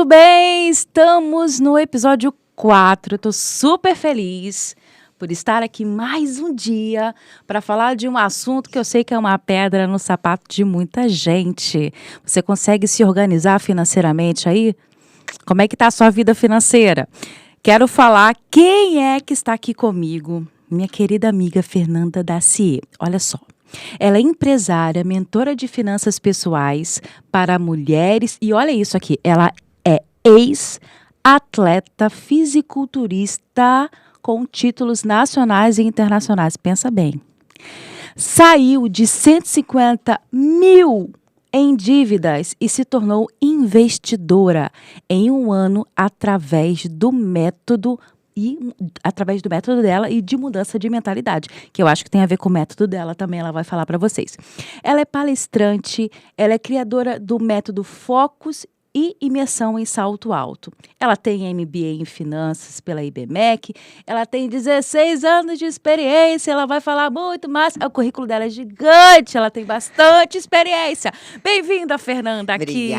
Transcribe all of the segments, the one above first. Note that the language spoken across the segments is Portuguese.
Muito bem, estamos no episódio 4. Estou super feliz por estar aqui mais um dia para falar de um assunto que eu sei que é uma pedra no sapato de muita gente. Você consegue se organizar financeiramente aí? Como é que está a sua vida financeira? Quero falar quem é que está aqui comigo. Minha querida amiga Fernanda Dacier. Olha só. Ela é empresária, mentora de finanças pessoais para mulheres. E olha isso aqui, ela é ex-atleta fisiculturista com títulos nacionais e internacionais. Pensa bem. Saiu de 150 mil em dívidas e se tornou investidora em um ano através do método dela e de mudança de mentalidade, que eu acho que tem a ver com o método dela também, ela vai falar para vocês. Ela é palestrante, ela é criadora do método Focus e imersão em salto alto. Ela tem MBA em finanças pela IBMEC, ela tem 16 anos de experiência, ela vai falar muito mais. O currículo dela é gigante, ela tem bastante experiência. Bem-vinda, Fernanda, aqui.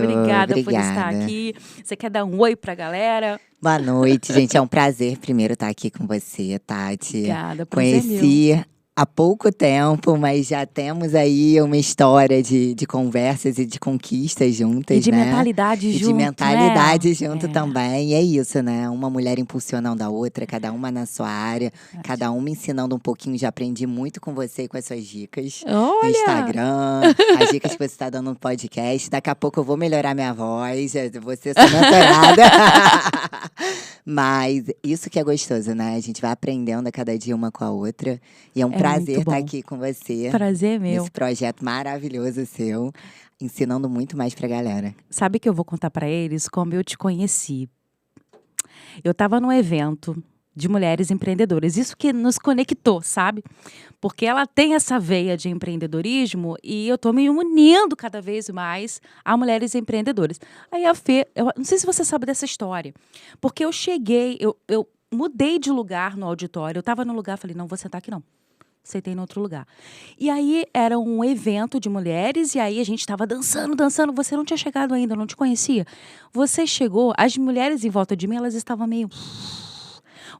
Obrigada por estar aqui. Você quer dar um oi pra galera? Boa noite, gente. É um prazer primeiro estar aqui com você, Tati. Obrigada, prazer Conheci há pouco tempo, mas já temos aí uma história de conversas e de conquistas juntas, E de né? mentalidade E junto, de mentalidade né? junto também. E é isso, né? Uma mulher impulsionando a outra, cada uma na sua área, cada uma ensinando um pouquinho. Já aprendi muito com você e com as suas dicas no Olha! Instagram, as dicas que você está dando no podcast. Daqui a pouco eu vou melhorar minha voz, você ser mentorada. Mas isso que é gostoso, né? A gente vai aprendendo a cada dia uma com a outra. E é um prazer estar aqui com você. Prazer meu. Nesse projeto maravilhoso seu, ensinando muito mais pra galera. Sabe que eu vou contar pra eles como eu te conheci? Eu estava num evento de mulheres empreendedoras. Isso que nos conectou, sabe? Porque ela tem essa veia de empreendedorismo e eu tô me unindo cada vez mais a mulheres empreendedoras. Aí a Fê, eu não sei se você sabe dessa história, porque eu cheguei, eu mudei de lugar no auditório, eu estava num lugar, falei, não vou sentar aqui não. Sentei em outro lugar. E aí era um evento de mulheres, e aí a gente estava dançando. Você não tinha chegado ainda, eu não te conhecia. Você chegou, as mulheres em volta de mim, elas estavam meio...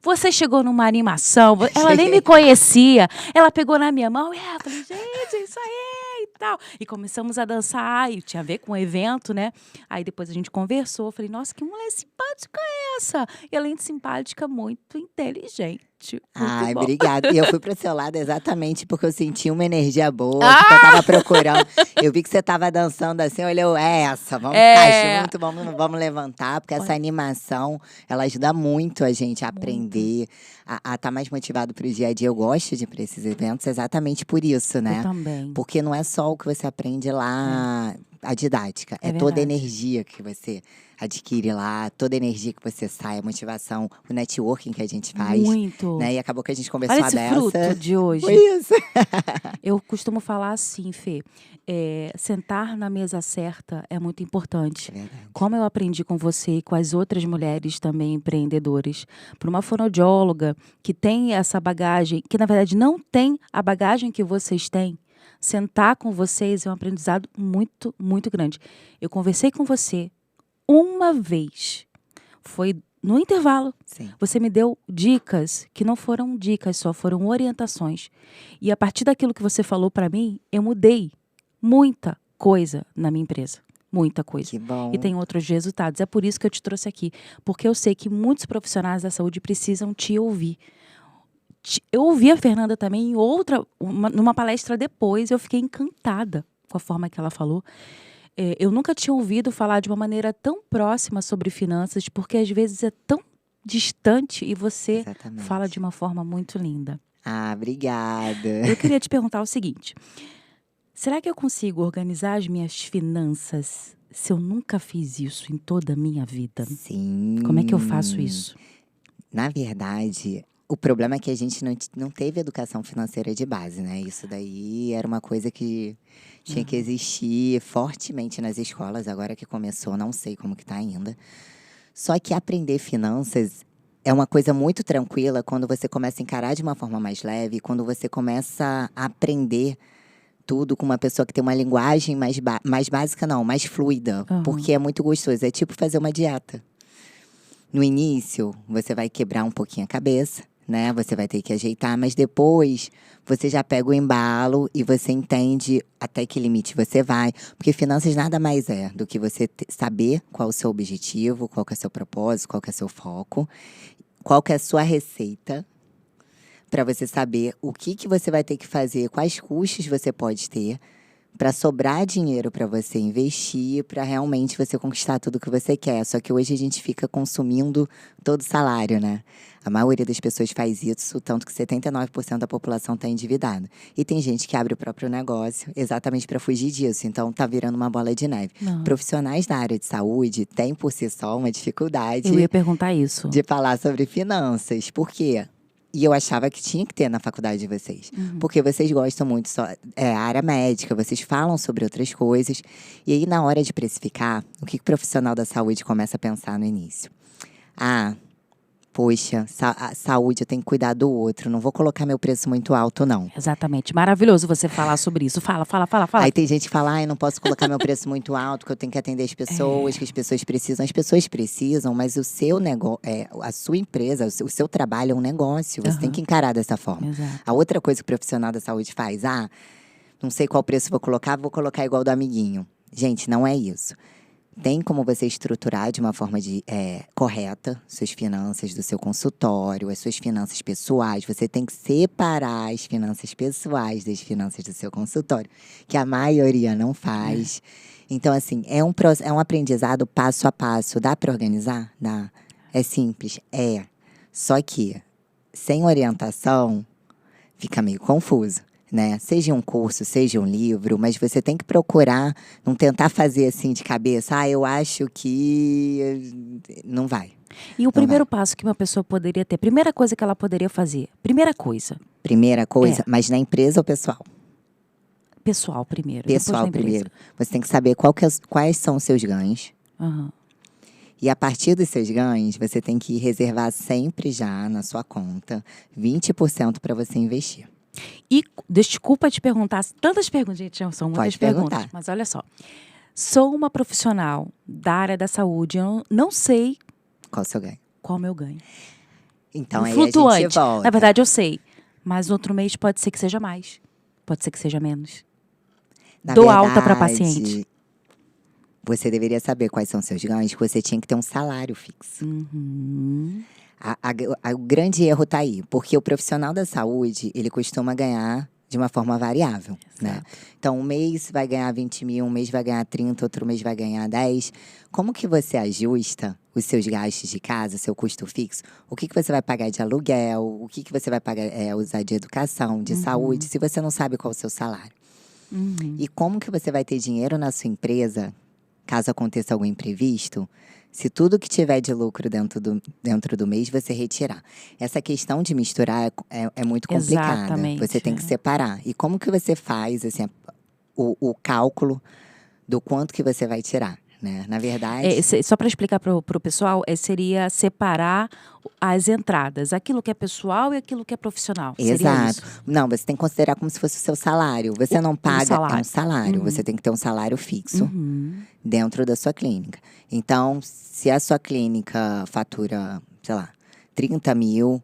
Você chegou numa animação, ela nem me conhecia. Ela pegou na minha mão e eu falei, gente, isso aí e tal. E começamos a dançar, e tinha a ver com o evento, né? Aí depois a gente conversou, eu falei, nossa, que mulher simpática é essa? E além de simpática, muito inteligente. Ai, bom. Obrigada. E eu fui pro seu lado exatamente porque eu senti uma energia boa, porque eu tava procurando. Eu vi que você tava dançando assim, eu olhei, essa, vamos ficar junto, vamos levantar, porque essa animação, ela ajuda muito a gente a aprender, a estar mais motivado pro dia a dia. Eu gosto de ir pra esses eventos exatamente por isso, né? Eu também. Porque não é só o que você aprende lá, a didática, é toda a energia que você adquire lá, toda a energia que você sai, a motivação, o networking que a gente faz. Muito. Né? E acabou que a gente conversou Olha esse dessa. fruto de hoje. Foi isso. Eu costumo falar assim, Fê, sentar na mesa certa é muito importante. Como eu aprendi com você e com as outras mulheres também empreendedoras, para uma fonoaudióloga que tem essa bagagem, que na verdade não tem a bagagem que vocês têm, sentar com vocês é um aprendizado muito, muito grande. Eu conversei com você uma vez, foi no intervalo. Sim. Você me deu dicas que não foram dicas só, foram orientações. E a partir daquilo que você falou para mim, eu mudei muita coisa na minha empresa. Muita coisa. Que bom. E tem outros resultados. É por isso que eu te trouxe aqui. Porque eu sei que muitos profissionais da saúde precisam te ouvir. Eu ouvi a Fernanda também em numa palestra depois, eu fiquei encantada com a forma que ela falou. Eu nunca tinha ouvido falar de uma maneira tão próxima sobre finanças, porque às vezes é tão distante e você fala de uma forma muito linda. Ah, obrigada. Eu queria te perguntar o seguinte, será que eu consigo organizar as minhas finanças se eu nunca fiz isso em toda a minha vida? Sim. Como é que eu faço isso? Na verdade, o problema é que a gente não teve educação financeira de base, né? Isso daí era uma coisa que tinha que existir fortemente nas escolas, agora que começou, não sei como que tá ainda. Só que aprender finanças é uma coisa muito tranquila quando você começa a encarar de uma forma mais leve, quando você começa a aprender tudo com uma pessoa que tem uma linguagem mais básica, não, mais fluida. Porque é muito gostoso. É tipo fazer uma dieta. No início, você vai quebrar um pouquinho a cabeça, né? Você vai ter que ajeitar, mas depois você já pega o embalo e você entende até que limite você vai. Porque finanças nada mais é do que você saber qual é o seu objetivo, qual que é o seu propósito, qual que é o seu foco, qual que é a sua receita, para você saber o que você vai ter que fazer, quais custos você pode ter, para sobrar dinheiro para você investir, para realmente você conquistar tudo que você quer. Só que hoje a gente fica consumindo todo o salário, né? A maioria das pessoas faz isso, tanto que 79% da população está endividada. E tem gente que abre o próprio negócio exatamente para fugir disso. Então, tá virando uma bola de neve. Profissionais da área de saúde têm, por si só, uma dificuldade… Eu ia perguntar isso. De falar sobre finanças. Por quê? E eu achava que tinha que ter na faculdade de vocês. Porque vocês gostam muito só a área médica, vocês falam sobre outras coisas. E aí, na hora de precificar, o que o profissional da saúde começa a pensar no início? Poxa, a saúde, eu tenho que cuidar do outro. Não vou colocar meu preço muito alto, não. Exatamente. Maravilhoso você falar sobre isso. Fala. Aí tem gente que fala, eu não posso colocar meu preço muito alto, porque eu tenho que atender as pessoas, que as pessoas precisam. As pessoas precisam, mas o seu negócio, a sua empresa, o seu trabalho é um negócio. Você tem que encarar dessa forma. Exato. A outra coisa que o profissional da saúde faz, não sei qual preço vou colocar igual do amiguinho. Gente, não é isso. Tem como você estruturar de uma forma correta suas finanças do seu consultório, as suas finanças pessoais. Você tem que separar as finanças pessoais das finanças do seu consultório, que a maioria não faz. Então, assim, é um aprendizado passo a passo. Dá para organizar? Dá. É simples? É. Só que, sem orientação, fica meio confuso. Né? Seja um curso, seja um livro, mas você tem que procurar, não tentar fazer assim de cabeça, eu acho que não vai. E o primeiro passo que uma pessoa poderia ter, primeira coisa que ela poderia fazer, primeira coisa, mas na empresa ou pessoal? Pessoal primeiro. Pessoal primeiro. Você tem que saber quais são os seus ganhos. E a partir dos seus ganhos, você tem que reservar sempre já na sua conta 20% para você investir. E desculpa te perguntar, tantas perguntas, gente, são muitas perguntas. Mas olha só, sou uma profissional da área da saúde, eu não sei… Qual o seu ganho? Qual o meu ganho. Então aí flutuante. A gente volta. Na verdade, eu sei, mas no outro mês pode ser que seja mais, pode ser que seja menos. Dou alta para paciente. Você deveria saber quais são seus ganhos, que você tinha que ter um salário fixo. O grande erro está aí, porque o profissional da saúde, ele costuma ganhar de uma forma variável, né? Então, um mês vai ganhar 20 mil, um mês vai ganhar 30, outro mês vai ganhar 10. Como que você ajusta os seus gastos de casa, seu custo fixo? O que você vai pagar de aluguel? O que você vai pagar, usar de educação, de saúde, se você não sabe qual é o seu salário? E como que você vai ter dinheiro na sua empresa, caso aconteça algum imprevisto, se tudo que tiver de lucro dentro do mês, você retirar. Essa questão de misturar é muito complicada. Exatamente. Você tem que separar. E como que você faz assim, o cálculo do quanto que você vai tirar? Né? Na verdade… só para explicar para o pessoal, seria separar as entradas. Aquilo que é pessoal e aquilo que é profissional. Exato. Não, você tem que considerar como se fosse o seu salário. Você não paga… É um salário. Você tem que ter um salário fixo dentro da sua clínica. Então, se a sua clínica fatura, sei lá, 30 mil…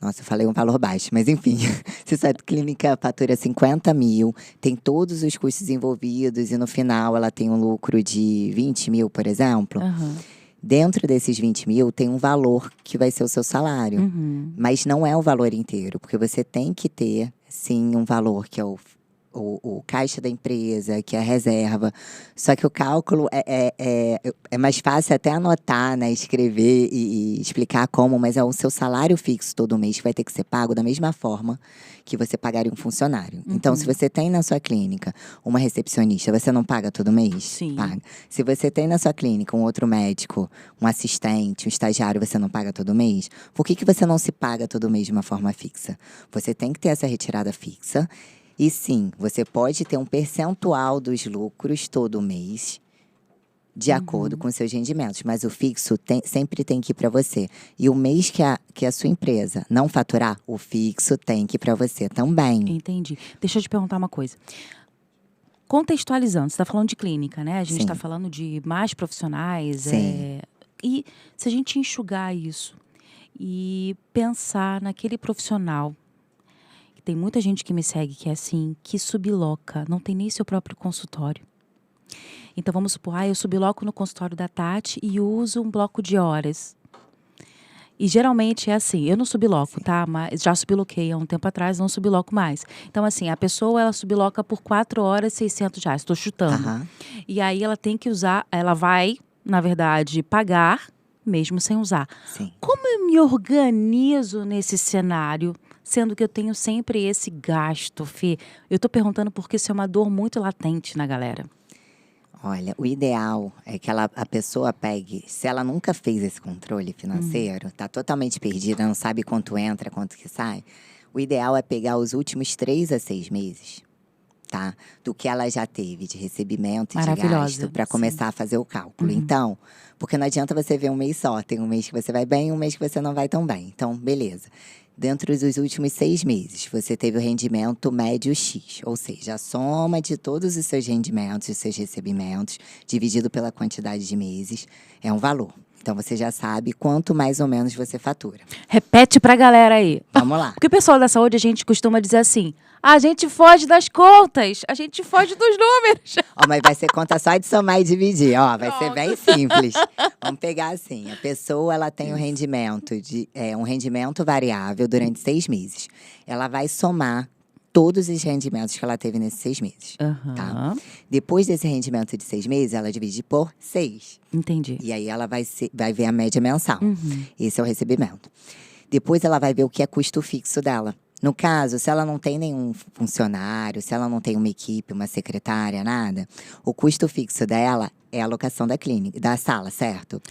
Nossa, eu falei um valor baixo, mas enfim. Se sua clínica fatura 50 mil, tem todos os custos envolvidos e no final ela tem um lucro de 20 mil, por exemplo. Dentro desses 20 mil tem um valor que vai ser o seu salário. Mas não é o valor inteiro, porque você tem que ter, sim, um valor que é o caixa da empresa, que é a reserva. Só que o cálculo é mais fácil até anotar, né? Escrever e explicar como, mas é o seu salário fixo todo mês que vai ter que ser pago da mesma forma que você pagaria um funcionário. Então, se você tem na sua clínica uma recepcionista, você não paga todo mês? Sim. Paga. Se você tem na sua clínica um outro médico, um assistente, um estagiário, você não paga todo mês? Por que você não se paga todo mês de uma forma fixa? Você tem que ter essa retirada fixa. E sim, você pode ter um percentual dos lucros todo mês de acordo com seus rendimentos. Mas o fixo sempre tem que ir para você. E o mês que a sua empresa não faturar, o fixo tem que ir para você também. Entendi. Deixa eu te perguntar uma coisa. Contextualizando, você está falando de clínica, né? A gente está falando de mais profissionais. E se a gente enxugar isso e pensar naquele profissional, que tem muita gente que me segue que é assim, que subloca, não tem nem seu próprio consultório. Então, vamos supor, eu subloco no consultório da Tati e uso um bloco de horas. E geralmente é assim, eu não subloco, tá? Mas já subloquei há um tempo atrás, não subloco mais. Então, assim, a pessoa, ela subloca por 4 horas, R$600, estou chutando. E aí ela tem que usar, ela vai, na verdade, pagar, mesmo sem usar. Como eu me organizo nesse cenário, sendo que eu tenho sempre esse gasto, Fê? Eu tô perguntando porque isso é uma dor muito latente na galera. Olha, o ideal é que a pessoa pegue, se ela nunca fez esse controle financeiro, tá totalmente perdida, não sabe quanto entra, quanto que sai, o ideal é pegar os últimos 3 a 6 meses, tá? Do que ela já teve de recebimento e de gasto para começar a fazer o cálculo. Então, porque não adianta você ver um mês só, tem um mês que você vai bem e um mês que você não vai tão bem. Então, beleza. Dentro dos últimos 6 meses, você teve o rendimento médio X, ou seja, a soma de todos os seus rendimentos e seus recebimentos, dividido pela quantidade de meses, é um valor. Então, você já sabe quanto mais ou menos você fatura. Repete pra galera aí. Vamos lá. Porque o pessoal da saúde, a gente costuma dizer assim, a gente foge das contas, a gente foge dos números. Mas vai ser conta só de somar e dividir, vai ser bem simples. Vamos pegar assim, a pessoa ela tem um rendimento variável durante 6 meses. Ela vai somar todos os rendimentos que ela teve nesses 6 meses, tá? Depois desse rendimento de 6 meses, ela divide por 6. Entendi. E aí ela vai ver a média mensal. Esse é o recebimento. Depois ela vai ver o que é custo fixo dela. No caso, se ela não tem nenhum funcionário, se ela não tem uma equipe, uma secretária, nada, o custo fixo dela é a locação da clínica, da sala, certo?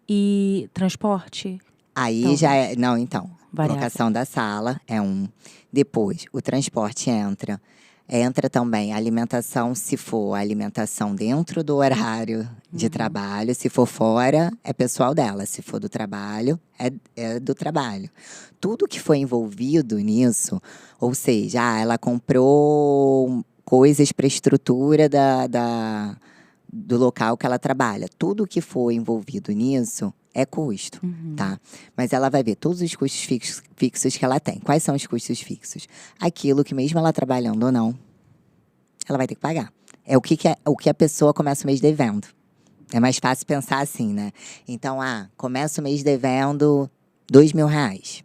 E transporte? Aí já é. Não, então. Variável. Locação da sala é um. Depois, o transporte entra. Entra também a alimentação, se for a alimentação dentro do horário de trabalho. Se for fora, é pessoal dela. Se for do trabalho, é do trabalho. Tudo que foi envolvido nisso, ou seja, ela comprou coisas para a estrutura do local que ela trabalha. Tudo que for envolvido nisso é custo, tá? Mas ela vai ver todos os custos fixos que ela tem. Quais são os custos fixos? Aquilo que mesmo ela trabalhando ou não, ela vai ter que pagar. É o que a pessoa começa o mês devendo. É mais fácil pensar assim, né? Então, começa o mês devendo R$2.000.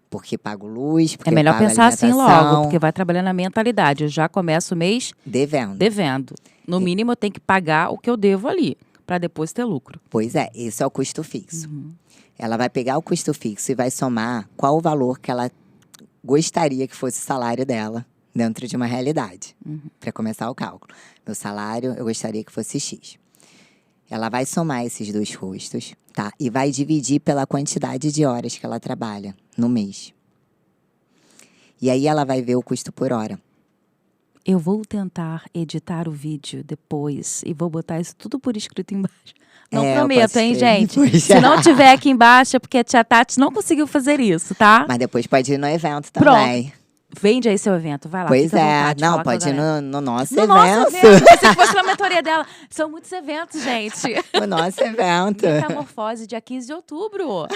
Porque pago luz, porque é melhor pago pensar assim alimentação. logo, porque vai trabalhando na mentalidade. Eu já começo o mês devendo. No mínimo, eu tenho que pagar o que eu devo ali, para depois ter lucro. Pois é, esse é o custo fixo. Ela vai pegar o custo fixo e vai somar qual o valor que ela gostaria que fosse o salário dela dentro de uma realidade, para começar o cálculo. Meu salário, eu gostaria que fosse X. Ela vai somar esses 2 custos, tá? E vai dividir pela quantidade de horas que ela trabalha no mês. E aí ela vai ver o custo por hora. Eu vou tentar editar o vídeo depois e vou botar isso tudo por escrito embaixo. Não prometo, hein, gente? Se não tiver aqui embaixo é porque a tia Tati não conseguiu fazer isso, tá? Mas depois pode ir no evento também. Pronto. Vende aí seu evento, vai lá. Pois não, pode ir no nosso evento. Nosso evento, pensei que fosse na mentoria dela. São muitos eventos, gente. O nosso evento. Metamorfose, dia 15 de outubro.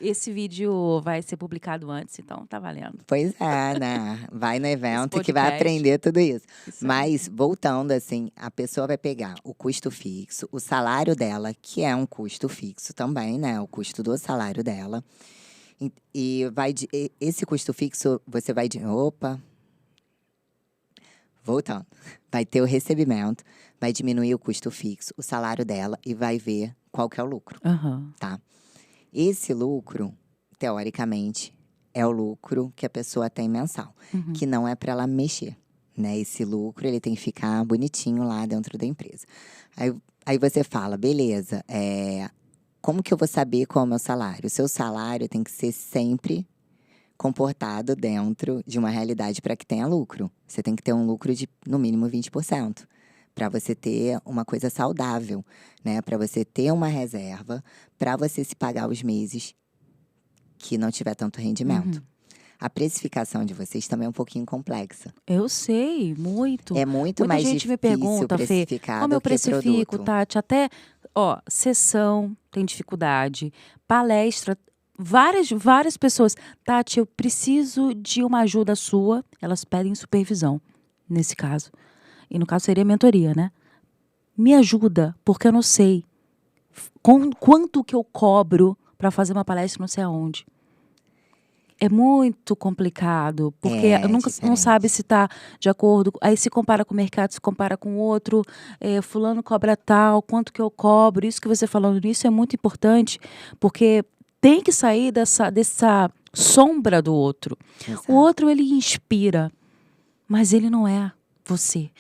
Esse vídeo vai ser publicado antes, então tá valendo. Pois né? Vai no evento que vai aprender tudo isso. Mas, voltando assim, a pessoa vai pegar o custo fixo, o salário dela, que é um custo fixo também, né? O custo do salário dela. E esse custo fixo, você vai voltando. Vai ter o recebimento, vai diminuir o custo fixo, o salário dela e vai ver qual que é o lucro, tá? Esse lucro, teoricamente, é o lucro que a pessoa tem mensal, que não é para ela mexer, né? Esse lucro, ele tem que ficar bonitinho lá dentro da empresa. Aí você fala, beleza, como que eu vou saber qual é o meu salário? O seu salário tem que ser sempre comportado dentro de uma realidade para que tenha lucro. Você tem que ter um lucro de, no mínimo, 20%. para você ter uma coisa saudável, né? Para você ter uma reserva, para você se pagar os meses que não tiver tanto rendimento. A precificação de vocês também é um pouquinho complexa. Eu sei, muito. É muito Muita mais gente difícil me pergunta, Fê, precificar como do eu que precifico, produto. Tati? Até, sessão tem dificuldade, palestra, várias pessoas. Tati, eu preciso de uma ajuda sua. Elas pedem supervisão, nesse caso. E no caso seria mentoria, né? Me ajuda, porque eu não sei quanto que eu cobro para fazer uma palestra não sei aonde. É muito complicado, porque nunca não sabe se está de acordo. Aí se compara com o mercado, se compara com o outro. Fulano cobra tal, quanto que eu cobro. Isso que você falando nisso é muito importante, porque tem que sair dessa sombra do outro. Exato. O outro, ele inspira, mas ele não é você.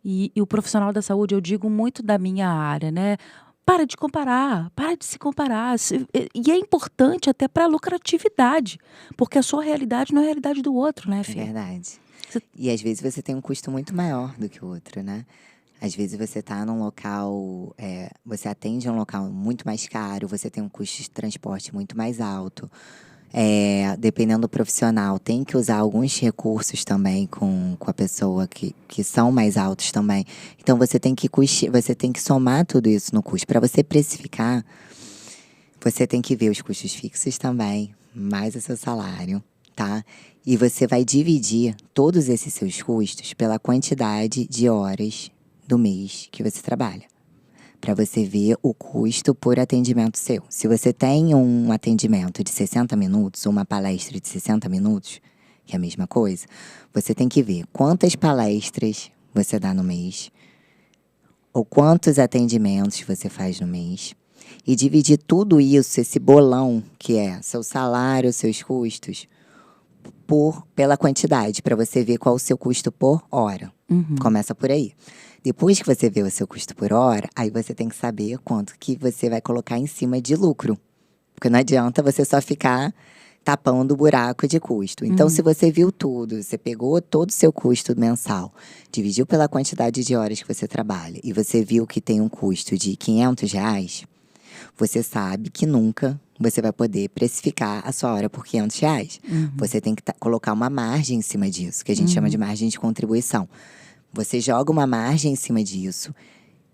E o profissional da saúde, eu digo muito da minha área, né? Para de comparar, para de se comparar. E é importante até para a lucratividade, porque a sua realidade não é a realidade do outro, né, Fê? É verdade. E às vezes você tem um custo muito maior do que o outro, né? Às vezes você está num local, você atende um local muito mais caro, você tem um custo de transporte muito mais alto. Dependendo do profissional, tem que usar alguns recursos também com a pessoa que são mais altos também. Então, você tem que somar tudo isso no custo. Para você precificar, você tem que ver os custos fixos também, mais o seu salário, tá? E você vai dividir todos esses seus custos pela quantidade de horas do mês que você trabalha, para você ver o custo por atendimento seu. Se você tem um atendimento de 60 minutos, ou uma palestra de 60 minutos, que é a mesma coisa, você tem que ver quantas palestras você dá no mês, ou quantos atendimentos você faz no mês, e dividir tudo isso, esse bolão, que é seu salário, seus custos, pela quantidade, para você ver qual o seu custo por hora. Começa por aí. Depois que você vê o seu custo por hora, aí você tem que saber quanto que você vai colocar em cima de lucro. Porque não adianta você só ficar tapando o buraco de custo. Então, se você viu tudo, você pegou todo o seu custo mensal, dividiu pela quantidade de horas que você trabalha, e você viu que tem um custo de R$500, você sabe que nunca você vai poder precificar a sua hora por R$500. Você tem que colocar uma margem em cima disso, que a gente chama de margem de contribuição. Você joga uma margem em cima disso.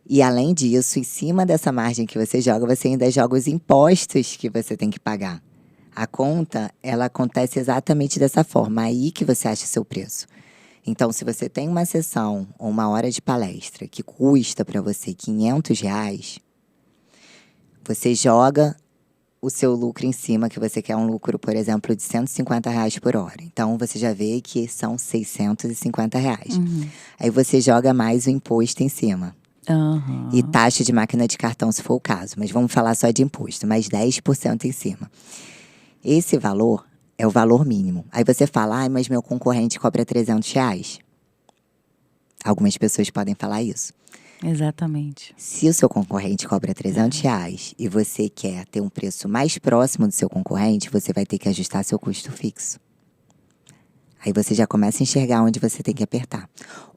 E, além disso, em cima dessa margem que você joga, você ainda joga os impostos que você tem que pagar. A conta, ela acontece exatamente dessa forma. Aí que você acha seu preço. Então, se você tem uma sessão ou uma hora de palestra que custa para você R$500, você joga o seu lucro em cima, que você quer um lucro, por exemplo, de R$150 por hora. Então, você já vê que são R$650. Aí você joga mais o imposto em cima. E taxa de máquina de cartão, se for o caso. Mas vamos falar só de imposto, mais 10% em cima. Esse valor é o valor mínimo. Aí você fala, mas meu concorrente cobra R$300. Algumas pessoas podem falar isso. Exatamente. Se o seu concorrente cobra R$300 e você quer ter um preço mais próximo do seu concorrente, você vai ter que ajustar seu custo fixo. Aí você já começa a enxergar onde você tem que apertar.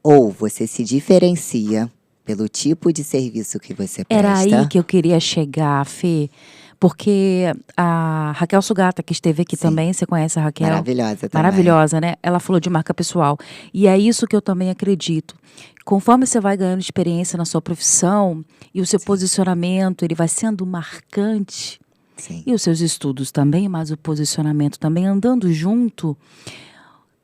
Ou você se diferencia pelo tipo de serviço que você presta. Era aí que eu queria chegar, Fê. Porque a Raquel Sugata, que esteve aqui também, você conhece a Raquel? Maravilhosa também. Maravilhosa, né? Ela falou de marca pessoal. E é isso que eu também acredito. Conforme você vai ganhando experiência na sua profissão e o seu posicionamento, ele vai sendo marcante. E os seus estudos também, mas o posicionamento também andando junto.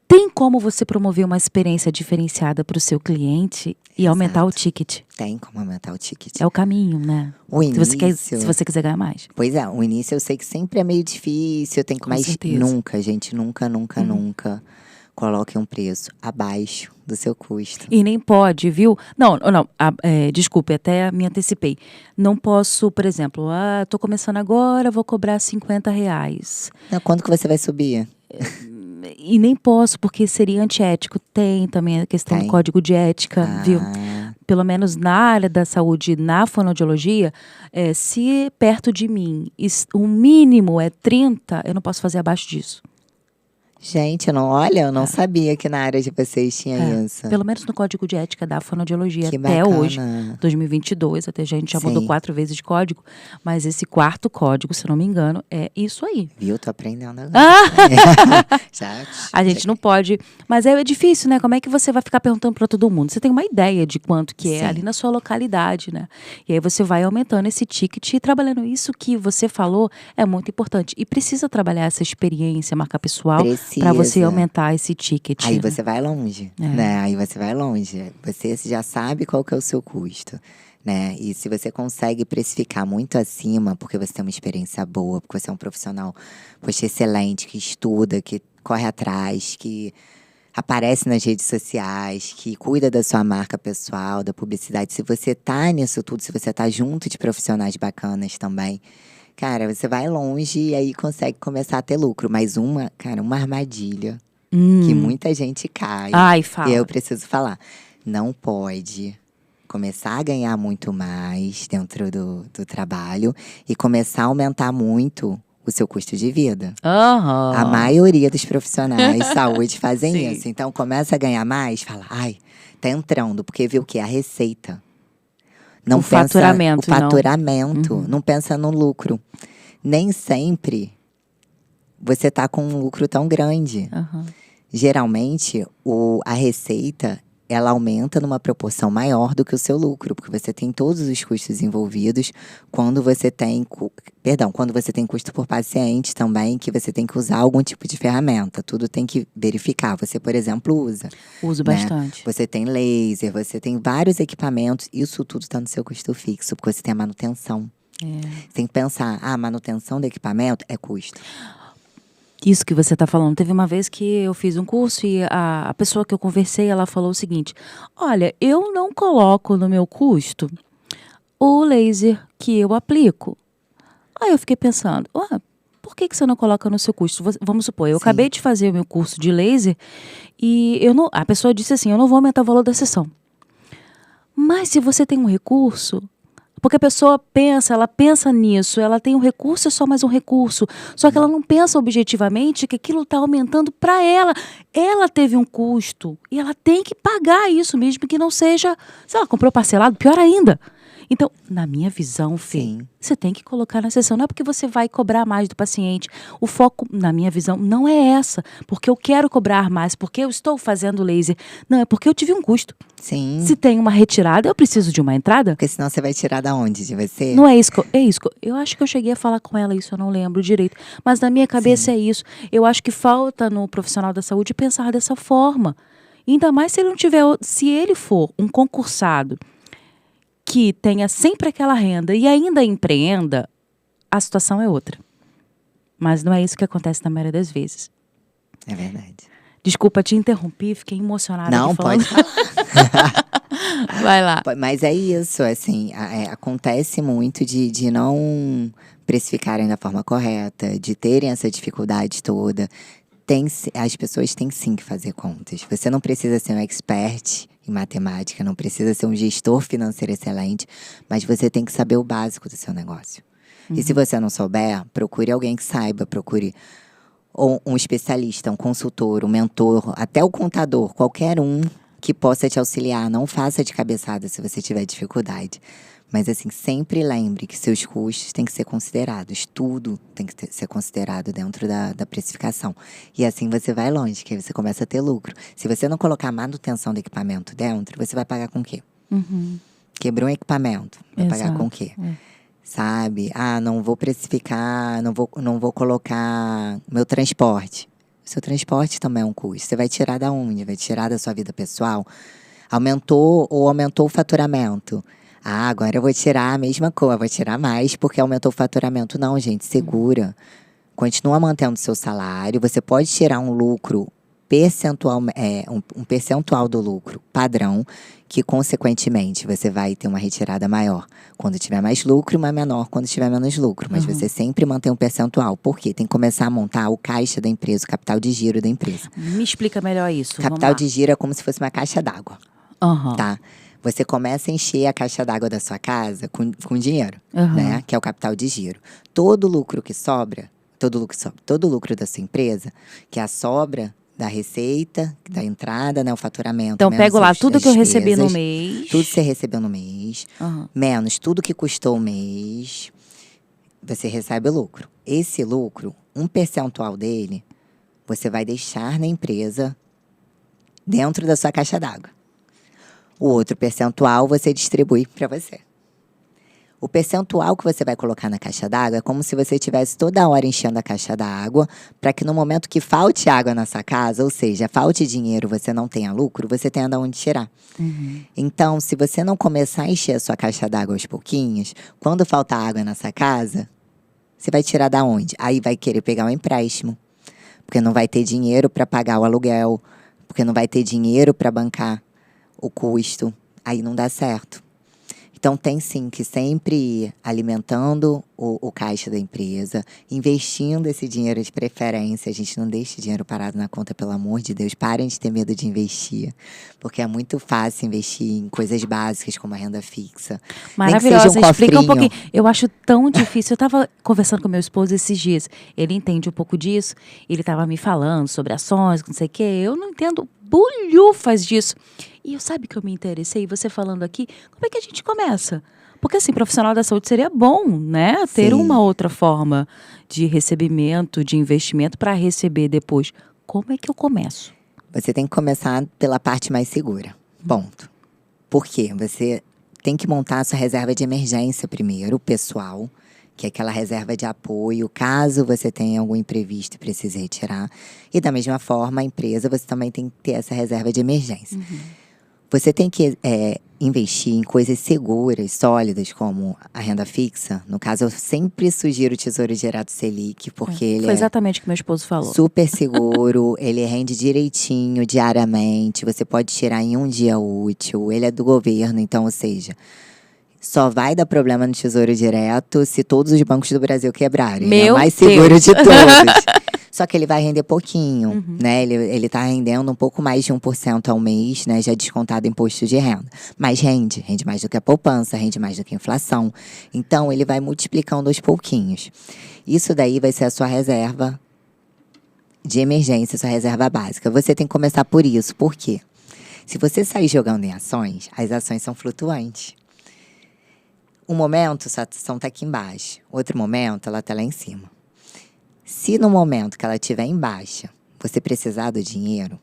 Tem como você promover uma experiência diferenciada para o seu cliente e aumentar o ticket? Tem como aumentar o ticket. É o caminho, né? O início, se você quiser ganhar mais. Pois é, o início eu sei que sempre é meio difícil, mas certeza. Nunca, gente, nunca coloque um preço abaixo do seu custo. E nem pode, viu? Não, desculpe, até me antecipei. Não posso, por exemplo, tô começando agora, vou cobrar R$50. Não, quando que você vai subir? E nem posso, porque seria antiético. Tem também a questão do código de ética, viu? Pelo menos na área da saúde, na fonoaudiologia, se perto de mim o mínimo é 30, eu não posso fazer abaixo disso. Gente, eu não sabia que na área de vocês tinha isso. Pelo menos no Código de Ética da Fonoaudiologia Que até bacana. hoje, 2022, até a gente já mudou 4 vezes de código, mas esse 4º código, se não me engano, é isso aí. Viu? Tô aprendendo agora. A gente não pode, mas é difícil, né? Como é que você vai ficar perguntando para todo mundo? Você tem uma ideia de quanto que é ali na sua localidade, né? E aí você vai aumentando esse ticket e trabalhando isso que você falou é muito importante. E precisa trabalhar essa experiência, marca pessoal, para você aumentar esse ticket. Aí né? você vai longe, né? Aí você vai longe. Você já sabe qual que é o seu custo, né? E se você consegue precificar muito acima, porque você tem uma experiência boa, porque você é um profissional, poxa, excelente, que estuda, que corre atrás, que aparece nas redes sociais, que cuida da sua marca pessoal, da publicidade. Se você tá nisso tudo, se você tá junto de profissionais bacanas também, cara, você vai longe e aí consegue começar a ter lucro. Mas uma armadilha que muita gente cai. Ai, fala. E eu preciso falar. Não pode começar a ganhar muito mais dentro do trabalho e começar a aumentar muito o seu custo de vida. A maioria dos profissionais de saúde fazem isso. Então, começa a ganhar mais, fala, ai, tá entrando. Porque viu o quê? A receita. Não pensa faturamento. O faturamento. Não pensa no lucro. Nem sempre você tá com um lucro tão grande. Geralmente, a receita, ela aumenta numa proporção maior do que o seu lucro, porque você tem todos os custos envolvidos quando você tem custo por paciente também, que você tem que usar algum tipo de ferramenta. Tudo tem que verificar. Você, por exemplo, usa. Uso bastante. Você tem laser, você tem vários equipamentos. Isso tudo está no seu custo fixo, porque você tem a manutenção. Você tem que pensar, a manutenção do equipamento é custo. Isso que você está falando. Teve uma vez que eu fiz um curso e a pessoa que eu conversei, ela falou o seguinte: olha, eu não coloco no meu custo o laser que eu aplico. Aí eu fiquei pensando, por que você não coloca no seu custo? Vamos supor, eu acabei de fazer o meu curso de laser e a pessoa disse assim, eu não vou aumentar o valor da sessão. Mas se você tem um recurso... Porque a pessoa ela pensa nisso, ela tem um recurso, é só mais um recurso. Só que ela não pensa objetivamente que aquilo está aumentando para ela. Ela teve um custo e ela tem que pagar isso mesmo, que não seja... Se ela comprou parcelado, pior ainda. Então, na minha visão, Fê, você tem que colocar na sessão. Não é porque você vai cobrar mais do paciente. O foco, na minha visão, não é essa. Porque eu quero cobrar mais, porque eu estou fazendo laser. Não, é porque eu tive um custo. Sim. Se tem uma retirada, eu preciso de uma entrada. Porque senão você vai tirar da onde? De você? Não é isso. É isso. Eu acho que eu cheguei a falar com ela isso, eu não lembro direito. Mas na minha cabeça é isso. Eu acho que falta no profissional da saúde pensar dessa forma. Ainda mais se ele não tiver... Se ele for um concursado que tenha sempre aquela renda e ainda empreenda, a situação é outra. Mas não é isso que acontece na maioria das vezes. É verdade. Desculpa, te interrompi, fiquei emocionada. Não, pode falar. Vai lá. Mas é isso, assim, acontece muito de não precificarem da forma correta, de terem essa dificuldade toda. As pessoas têm sim que fazer contas. Você não precisa ser um expert em matemática, não precisa ser um gestor financeiro excelente, mas você tem que saber o básico do seu negócio. E se você não souber, procure alguém que saiba, procure um especialista, um consultor, um mentor, até o contador, qualquer um que possa te auxiliar. Não faça de cabeçada se você tiver dificuldade. Mas, assim, sempre lembre que seus custos têm que ser considerados. Tudo tem que ser considerado dentro da precificação. E assim você vai longe, que aí você começa a ter lucro. Se você não colocar a manutenção do equipamento dentro, você vai pagar com o quê? Quebrou um equipamento, vai pagar com o quê? Sabe? Não vou precificar, não vou colocar meu transporte. O seu transporte também é um custo. Você vai tirar da onde? Vai tirar da sua vida pessoal? Aumentou o faturamento. Agora eu vou tirar a mesma coisa, vou tirar mais porque aumentou o faturamento. Não, gente, segura. Continua mantendo o seu salário. Você pode tirar um lucro percentual, um percentual do lucro padrão, que consequentemente você vai ter uma retirada maior quando tiver mais lucro e uma menor quando tiver menos lucro. Mas você sempre mantém um percentual. Por quê? Tem que começar a montar o caixa da empresa, o capital de giro da empresa. Me explica melhor isso. Capital de giro é como se fosse uma caixa d'água. Tá? Você começa a encher a caixa d'água da sua casa com dinheiro, né? Que é o capital de giro. Todo lucro que sobra, todo lucro da sua empresa, que é a sobra da receita, da entrada, né, o faturamento. Então, pego lá tudo que eu recebi no despesas, mês. Tudo que você recebeu no mês, menos tudo que custou o mês, você recebe o lucro. Esse lucro, um percentual dele, você vai deixar na empresa dentro da sua caixa d'água. O outro percentual você distribui para você. O percentual que você vai colocar na caixa d'água é como se você estivesse toda hora enchendo a caixa d'água para que no momento que falte água na sua casa, ou seja, falte dinheiro, você não tenha lucro, você tenha de onde tirar. Então, se você não começar a encher a sua caixa d'água aos pouquinhos, quando faltar água na sua casa, você vai tirar da onde? Aí vai querer pegar um empréstimo, porque não vai ter dinheiro para pagar o aluguel, porque não vai ter dinheiro para bancar o custo. Aí não dá certo. Então, tem sim que sempre ir alimentando o caixa da empresa, investindo esse dinheiro de preferência. A gente não deixa dinheiro parado na conta, pelo amor de Deus. Parem de ter medo de investir, porque é muito fácil investir em coisas básicas como a renda fixa. Maravilhosa, explica um pouquinho. Eu acho tão difícil. Eu estava conversando com meu esposo esses dias. Ele entende um pouco disso. Ele estava me falando sobre ações, não sei o quê. Eu não entendo bulhufas disso. E eu sabe que eu me interessei, você falando aqui, como é que a gente começa? Porque assim, profissional da saúde seria bom, né? Ter uma outra forma de recebimento, de investimento para receber depois. Como é que eu começo? Você tem que começar pela parte mais segura. Ponto. Por quê? Você tem que montar a sua reserva de emergência primeiro, pessoal, que é aquela reserva de apoio, caso você tenha algum imprevisto e precise retirar. E da mesma forma, a empresa, você também tem que ter essa reserva de emergência. Você tem que investir em coisas seguras, sólidas, como a renda fixa. No caso, eu sempre sugiro o Tesouro Direto Selic, porque ele foi exatamente o que meu esposo falou. Super seguro, ele rende direitinho, diariamente. Você pode tirar em um dia útil. Ele é do governo, então, ou seja, só vai dar problema no Tesouro Direto se todos os bancos do Brasil quebrarem. É o mais seguro de todos. Só que ele vai render pouquinho, né? Ele tá rendendo um pouco mais de 1% ao mês, né? Já descontado imposto de renda. Mas rende mais do que a poupança, rende mais do que a inflação. Então, ele vai multiplicando aos pouquinhos. Isso daí vai ser a sua reserva de emergência, sua reserva básica. Você tem que começar por isso. Por quê? Se você sair jogando em ações, as ações são flutuantes. Um momento, sua ação está aqui embaixo. Outro momento, ela está lá em cima. Se no momento que ela estiver em baixa, você precisar do dinheiro,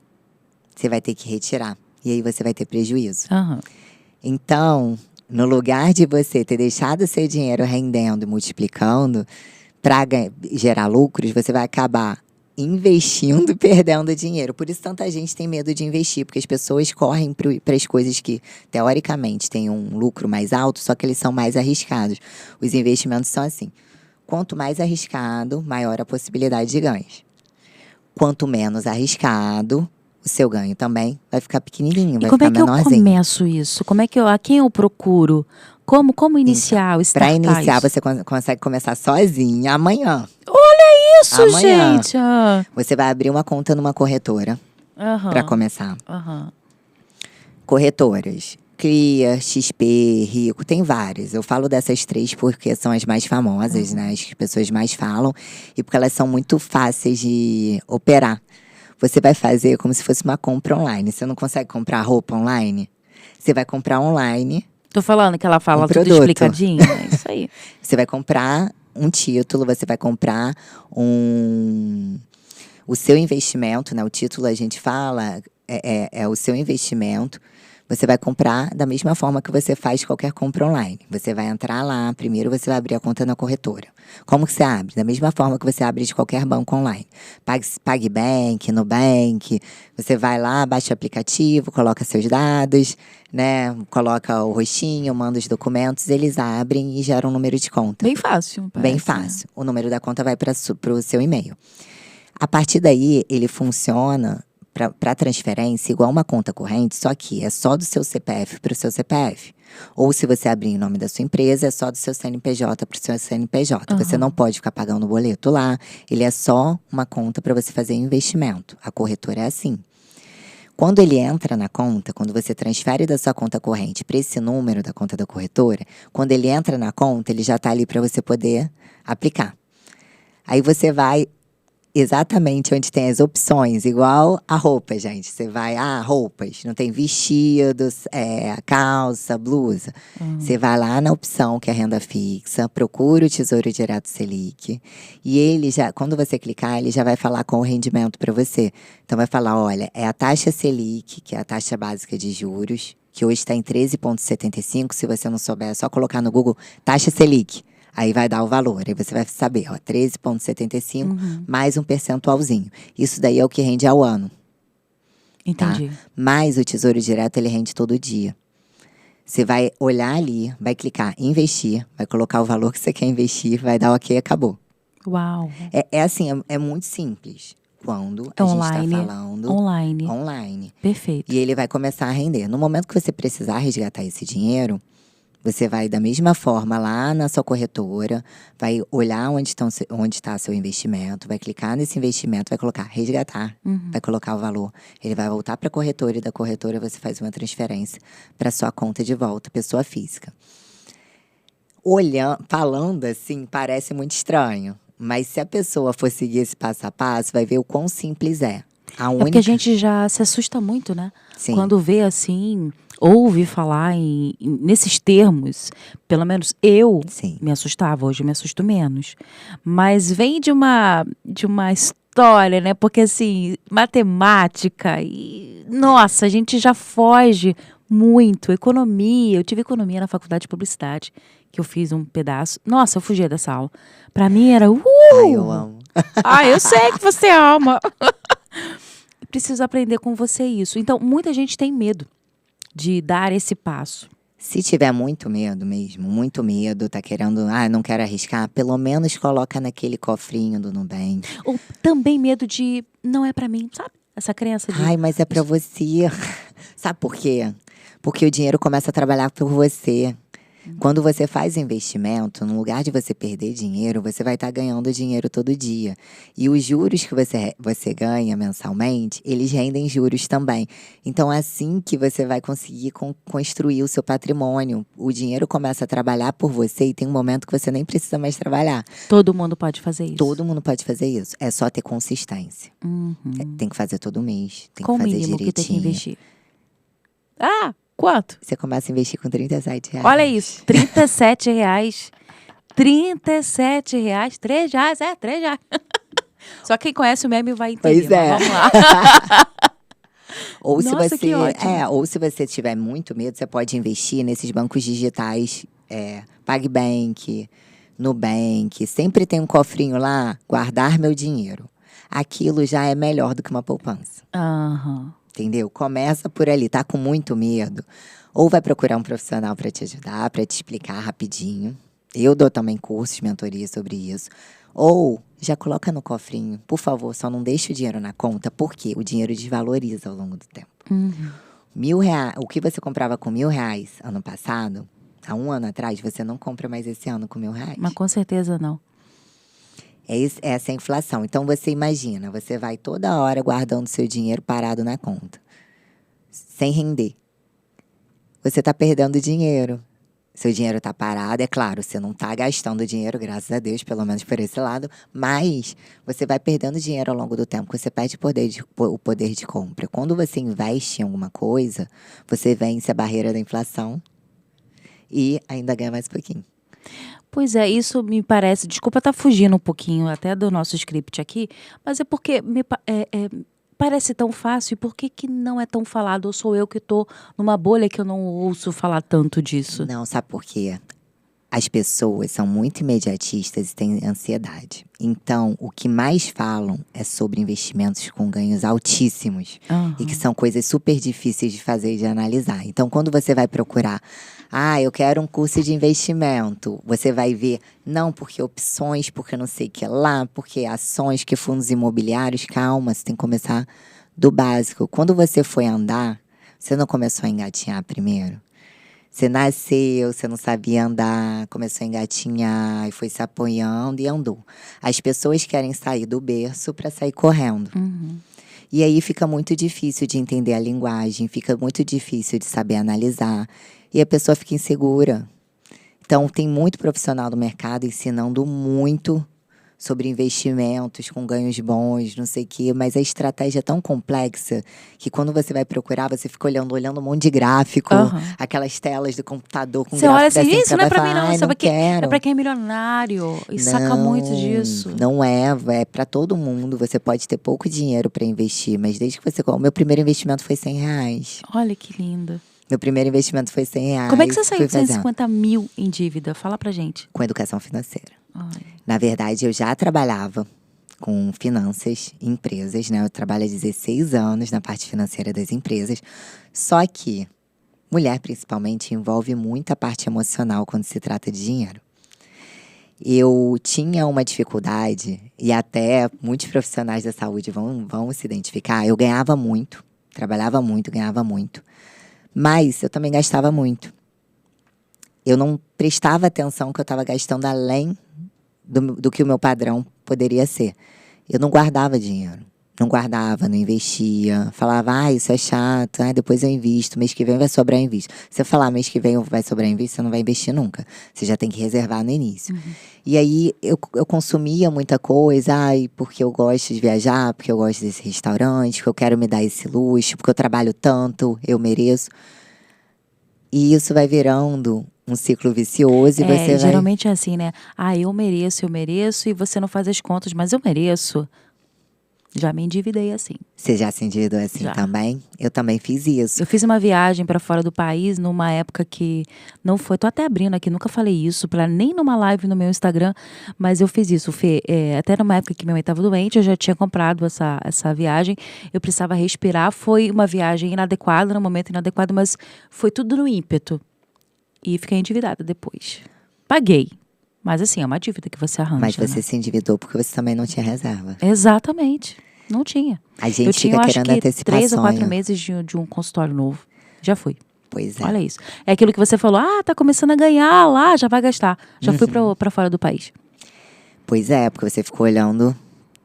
você vai ter que retirar. E aí você vai ter prejuízo. Então, no lugar de você ter deixado o seu dinheiro rendendo e multiplicando para gerar lucros, você vai acabar investindo e perdendo dinheiro. Por isso tanta gente tem medo de investir, porque as pessoas correm para as coisas que, teoricamente, têm um lucro mais alto, só que eles são mais arriscados. Os investimentos são assim. Quanto mais arriscado, maior a possibilidade de ganhos. Quanto menos arriscado, o seu ganho também vai ficar pequenininho, vai ficar menorzinho. Como é que eu começo isso? A quem eu procuro? Como iniciar o startar? Para iniciar, você consegue começar sozinha amanhã. Olha isso, amanhã, gente! Você vai abrir uma conta numa corretora para começar. Corretoras. Clia, XP, Rico, tem várias. Eu falo dessas 3 porque são as mais famosas, né? As que as pessoas mais falam. E porque elas são muito fáceis de operar. Você vai fazer como se fosse uma compra online. Você não consegue comprar roupa online? Você vai comprar online. Tô falando que ela fala tudo explicadinho. É isso aí. Você vai comprar um título, você vai comprar o seu investimento, né? O título a gente fala é o seu investimento. Você vai comprar da mesma forma que você faz qualquer compra online. Você vai entrar lá, primeiro você vai abrir a conta na corretora. Como que você abre? Da mesma forma que você abre de qualquer banco online. PagBank, Nubank. Você vai lá, baixa o aplicativo, coloca seus dados, né? Coloca o rostinho, manda os documentos, eles abrem e geram um número de conta. Bem fácil. Bem fácil. O número da conta vai para o seu e-mail. A partir daí, ele funciona para transferência igual uma conta corrente, só que é só do seu CPF para o seu CPF. Ou se você abrir em nome da sua empresa, é só do seu CNPJ para o seu CNPJ. Você não pode ficar pagando o boleto lá. Ele é só uma conta para você fazer investimento. A corretora é assim. Quando ele entra na conta, quando você transfere da sua conta corrente para esse número da conta da corretora, quando ele entra na conta, ele já está ali para você poder aplicar. Aí você vai exatamente onde tem as opções, igual a roupa, gente. Você vai, roupas, não tem vestidos, calça, blusa. Você vai lá na opção que é renda fixa, procura o Tesouro Direto Selic. E ele já, quando você clicar, ele já vai falar com o rendimento para você. Então vai falar, olha, é a taxa Selic, que é a taxa básica de juros, que hoje está em 13,75. Se você não souber, é só colocar no Google taxa Selic. Aí vai dar o valor, aí você vai saber, 13,75 mais um percentualzinho. Isso daí é o que rende ao ano. Entendi. Tá? Mas o Tesouro Direto, ele rende todo dia. Você vai olhar ali, vai clicar em investir, vai colocar o valor que você quer investir, vai dar ok, acabou. Uau. É assim, é muito simples. Quando a gente está falando… Online. Perfeito. E ele vai começar a render. No momento que você precisar resgatar esse dinheiro… Você vai, da mesma forma, lá na sua corretora, vai olhar onde está seu investimento, vai clicar nesse investimento, vai colocar resgatar, vai colocar o valor. Ele vai voltar para a corretora e da corretora você faz uma transferência para sua conta de volta, pessoa física. Falando assim, parece muito estranho. Mas se a pessoa for seguir esse passo a passo, vai ver o quão simples é. Porque a gente já se assusta muito, né? Sim. Quando vê assim, ouve falar nesses termos. Pelo menos eu me assustava, hoje eu me assusto menos. Mas vem de uma história, né? Porque assim, matemática e… Nossa, a gente já foge muito. Economia, eu tive economia na faculdade de publicidade, que eu fiz um pedaço. Nossa, eu fugia dessa aula. Pra mim era… Ai, eu amo. Eu sei que você ama. Preciso aprender com você isso. Então, muita gente tem medo de dar esse passo. Se tiver muito medo mesmo, muito medo, tá querendo, não quero arriscar, pelo menos coloca naquele cofrinho do Nubank. Ou também medo de, não é pra mim, sabe? Essa crença de… Mas é pra você. Sabe por quê? Porque o dinheiro começa a trabalhar por você. Quando você faz investimento, no lugar de você perder dinheiro, você vai estar ganhando dinheiro todo dia. E os juros que você ganha mensalmente, eles rendem juros também. Então, é assim que você vai conseguir construir o seu patrimônio. O dinheiro começa a trabalhar por você e tem um momento que você nem precisa mais trabalhar. Todo mundo pode fazer isso. Todo mundo pode fazer isso. É só ter consistência. Tem que fazer todo mês. Tem que fazer direitinho. Que tem que investir? Quanto? Você começa a investir com R$37. Olha isso, R$37. R$37. R$3, R$3. Só quem conhece o meme vai entender. Pois é. Vamos lá. Ou Nossa, que ótimo. Ou se você tiver muito medo, você pode investir nesses bancos digitais, PagBank, Nubank. Sempre tem um cofrinho lá, guardar meu dinheiro. Aquilo já é melhor do que uma poupança. Entendeu? Começa por ali, tá com muito medo. Ou vai procurar um profissional para te ajudar, para te explicar rapidinho. Eu dou também cursos, mentoria sobre isso. Ou já coloca no cofrinho, por favor, só não deixe o dinheiro na conta, porque o dinheiro desvaloriza ao longo do tempo. R$1.000, o que você comprava com R$1.000 ano passado, há um ano atrás, você não compra mais esse ano com R$1.000. Mas com certeza não. Essa é a inflação. Então, você imagina, você vai toda hora guardando seu dinheiro parado na conta, sem render. Você está perdendo dinheiro. Seu dinheiro está parado, é claro, você não está gastando dinheiro, graças a Deus, pelo menos por esse lado, mas você vai perdendo dinheiro ao longo do tempo, você perde o poder de compra. Quando você investe em alguma coisa, você vence a barreira da inflação e ainda ganha mais um pouquinho. Pois é, isso me parece… Desculpa estar fugindo um pouquinho até do nosso script aqui, mas é porque parece tão fácil. E por que não é tão falado? Ou sou eu que estou numa bolha que eu não ouço falar tanto disso? Não, sabe por quê? As pessoas são muito imediatistas e têm ansiedade. Então, o que mais falam é sobre investimentos com ganhos altíssimos. E que são coisas super difíceis de fazer e de analisar. Então, quando você vai procurar… eu quero um curso de investimento. Você vai ver, não, porque opções, porque não sei o que lá, porque ações, que fundos imobiliários. Calma, você tem que começar do básico. Quando você foi andar, você não começou a engatinhar primeiro? Você nasceu, você não sabia andar, começou a engatinhar e foi se apoiando e andou. As pessoas querem sair do berço para sair correndo. E aí fica muito difícil de entender a linguagem, fica muito difícil de saber analisar. E a pessoa fica insegura. Então, tem muito profissional do mercado ensinando muito sobre investimentos com ganhos bons, não sei o quê. Mas a estratégia é tão complexa que quando você vai procurar, você fica olhando um monte de gráfico. Aquelas telas do computador com você olha gráfico. assim, isso não é pra mim não, não é pra quem é milionário e saca muito disso. Não é pra todo mundo. Você pode ter pouco dinheiro pra investir, mas desde que você... O meu primeiro investimento foi R$100. Olha que lindo. Meu primeiro investimento foi R$100. Como é que você saiu de 150 mil em dívida? Fala pra gente. Com educação financeira. Na verdade, eu já trabalhava com finanças em empresas, né? Eu trabalho há 16 anos na parte financeira das empresas. Só que mulher, principalmente, envolve muita parte emocional quando se trata de dinheiro. Eu tinha uma dificuldade, e até muitos profissionais da saúde vão se identificar. Eu ganhava muito, trabalhava muito, ganhava muito. Mas eu também gastava muito. Eu não prestava atenção que eu estava gastando além do que o meu padrão poderia ser. Eu não guardava dinheiro. Não guardava, não investia. Falava, isso é chato, depois eu invisto. Mês que vem vai sobrar, eu invisto. Se eu falar mês que vem vai sobrar, eu invisto, você não vai investir nunca. Você já tem que reservar no início. E aí, eu consumia muita coisa. Porque eu gosto de viajar, porque eu gosto desse restaurante, porque eu quero me dar esse luxo, porque eu trabalho tanto, eu mereço. E isso vai virando um ciclo vicioso e você geralmente é assim, né? Eu mereço, e você não faz as contas, mas eu mereço. Já me endividei assim. Você já se endividou assim também? Eu também fiz isso. Eu fiz uma viagem para fora do país numa época que não foi... Tô até abrindo aqui, nunca falei isso, nem numa live no meu Instagram, mas eu fiz isso, Fê. Até numa época que minha mãe estava doente, eu já tinha comprado essa viagem. Eu precisava respirar. Foi uma viagem inadequada, no momento inadequado, mas foi tudo no ímpeto. E fiquei endividada depois. Paguei. Mas assim, é uma dívida que você arranja. Mas você se endividou porque você também não tinha reserva. Exatamente. Não tinha. A gente fica querendo antecipar 3 ou 4 meses de um consultório novo. Já fui. Pois é. Olha isso. É aquilo que você falou, tá começando a ganhar lá, já vai gastar. Já fui pra fora do país. Pois é, porque você ficou olhando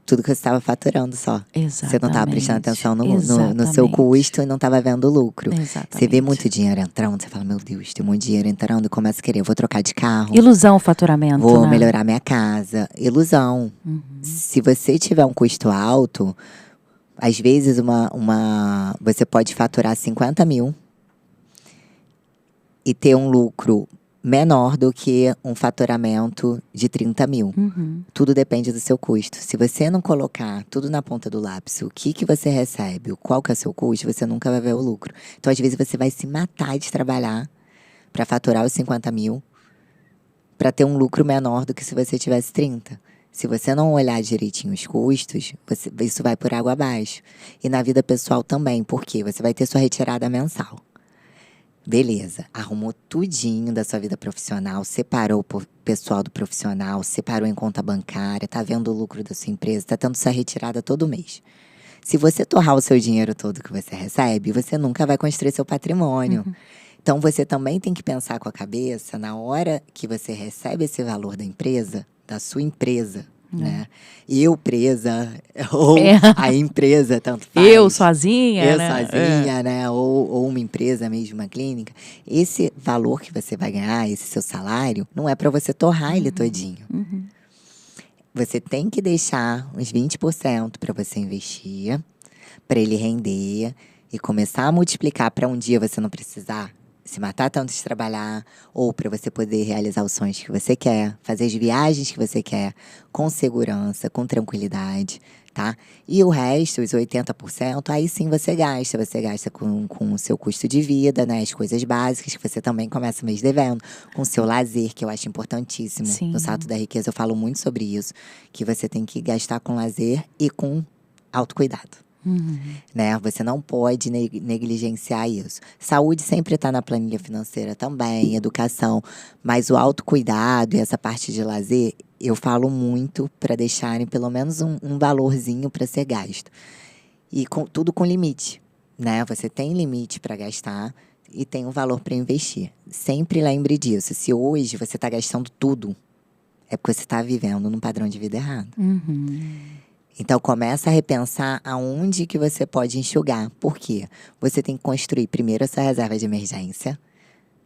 tudo que você estava faturando só. Exatamente. Você não estava prestando atenção no seu custo e não estava vendo o lucro. Exatamente. Você vê muito dinheiro entrando, você fala, meu Deus, tem muito dinheiro entrando e começa a querer, vou trocar de carro. Ilusão o faturamento, vou melhorar minha casa. Ilusão. Se você tiver um custo alto, às vezes você pode faturar 50 mil e ter um lucro menor do que um faturamento de 30 mil. Tudo depende do seu custo. Se você não colocar tudo na ponta do lápis, o que você recebe, qual que é o seu custo, você nunca vai ver o lucro. Então, às vezes, você vai se matar de trabalhar para faturar os 50 mil, para ter um lucro menor do que se você tivesse 30. Se você não olhar direitinho os custos, isso vai por água abaixo. E na vida pessoal também, porque você vai ter sua retirada mensal. Beleza, arrumou tudinho da sua vida profissional, separou o pessoal do profissional, separou em conta bancária, tá vendo o lucro da sua empresa, tá tendo sua retirada todo mês. Se você torrar o seu dinheiro todo que você recebe, você nunca vai construir seu patrimônio. Então, você também tem que pensar com a cabeça, na hora que você recebe esse valor da empresa, da sua empresa, né? Eu presa, ou a empresa, tanto faz. Eu sozinha, né? Ou uma empresa mesmo, uma clínica. Esse valor que você vai ganhar, esse seu salário, não é para você torrar ele todinho. Você tem que deixar uns 20% para você investir, para ele render e começar a multiplicar para um dia você não precisar se matar tanto de trabalhar, ou para você poder realizar os sonhos que você quer, fazer as viagens que você quer, com segurança, com tranquilidade, tá? E o resto, os 80%, aí sim você gasta com o seu custo de vida, né? As coisas básicas, que você também começa o mês devendo, com o seu lazer, que eu acho importantíssimo. Sim. No Salto da Riqueza eu falo muito sobre isso, que você tem que gastar com lazer e com autocuidado. Né? Você não pode negligenciar isso. Saúde sempre está na planilha financeira também, educação. Mas o autocuidado e essa parte de lazer, eu falo muito para deixarem pelo menos um valorzinho para ser gasto. E tudo com limite, né? Você tem limite para gastar e tem um valor para investir. Sempre lembre disso. Se hoje você está gastando tudo, é porque você está vivendo num padrão de vida errado. Então, começa a repensar aonde que você pode enxugar. Por quê? Você tem que construir primeiro essa reserva de emergência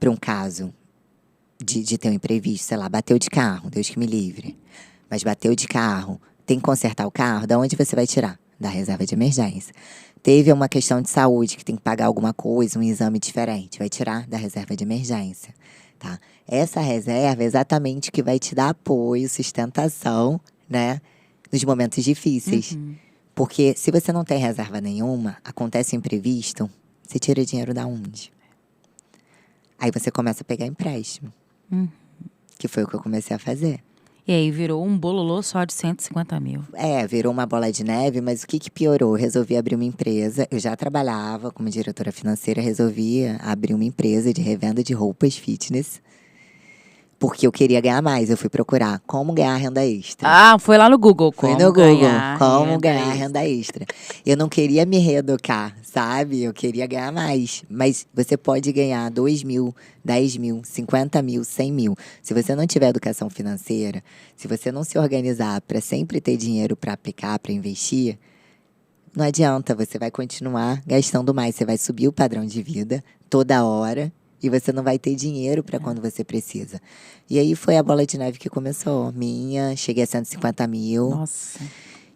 para um caso de ter um imprevisto, sei lá, bateu de carro, Deus que me livre. Mas bateu de carro, tem que consertar o carro, da onde você vai tirar? Da reserva de emergência. Teve uma questão de saúde, que tem que pagar alguma coisa, um exame diferente, vai tirar da reserva de emergência, tá? Essa reserva é exatamente o que vai te dar apoio, sustentação, né? Nos momentos difíceis. Porque se você não tem reserva nenhuma, acontece um imprevisto, você tira dinheiro da onde? Aí você começa a pegar empréstimo. Que foi o que eu comecei a fazer. E aí virou um bololô só de 150 mil. Virou uma bola de neve, mas o que piorou? Eu resolvi abrir uma empresa. Eu já trabalhava como diretora financeira, resolvi abrir uma empresa de revenda de roupas fitness. Porque eu queria ganhar mais. Eu fui procurar como ganhar renda extra. Ah, foi lá no Google. Fui no Google, como ganhar renda extra. Eu não queria me reeducar, sabe? Eu queria ganhar mais. Mas você pode ganhar 2 mil, 10 mil, 50 mil, 100 mil. Se você não tiver educação financeira, se você não se organizar para sempre ter dinheiro para aplicar, para investir, não adianta. Você vai continuar gastando mais. Você vai subir o padrão de vida toda hora. E você não vai ter dinheiro para quando você precisa. E aí foi a bola de neve que começou. Cheguei a 150 mil. Nossa.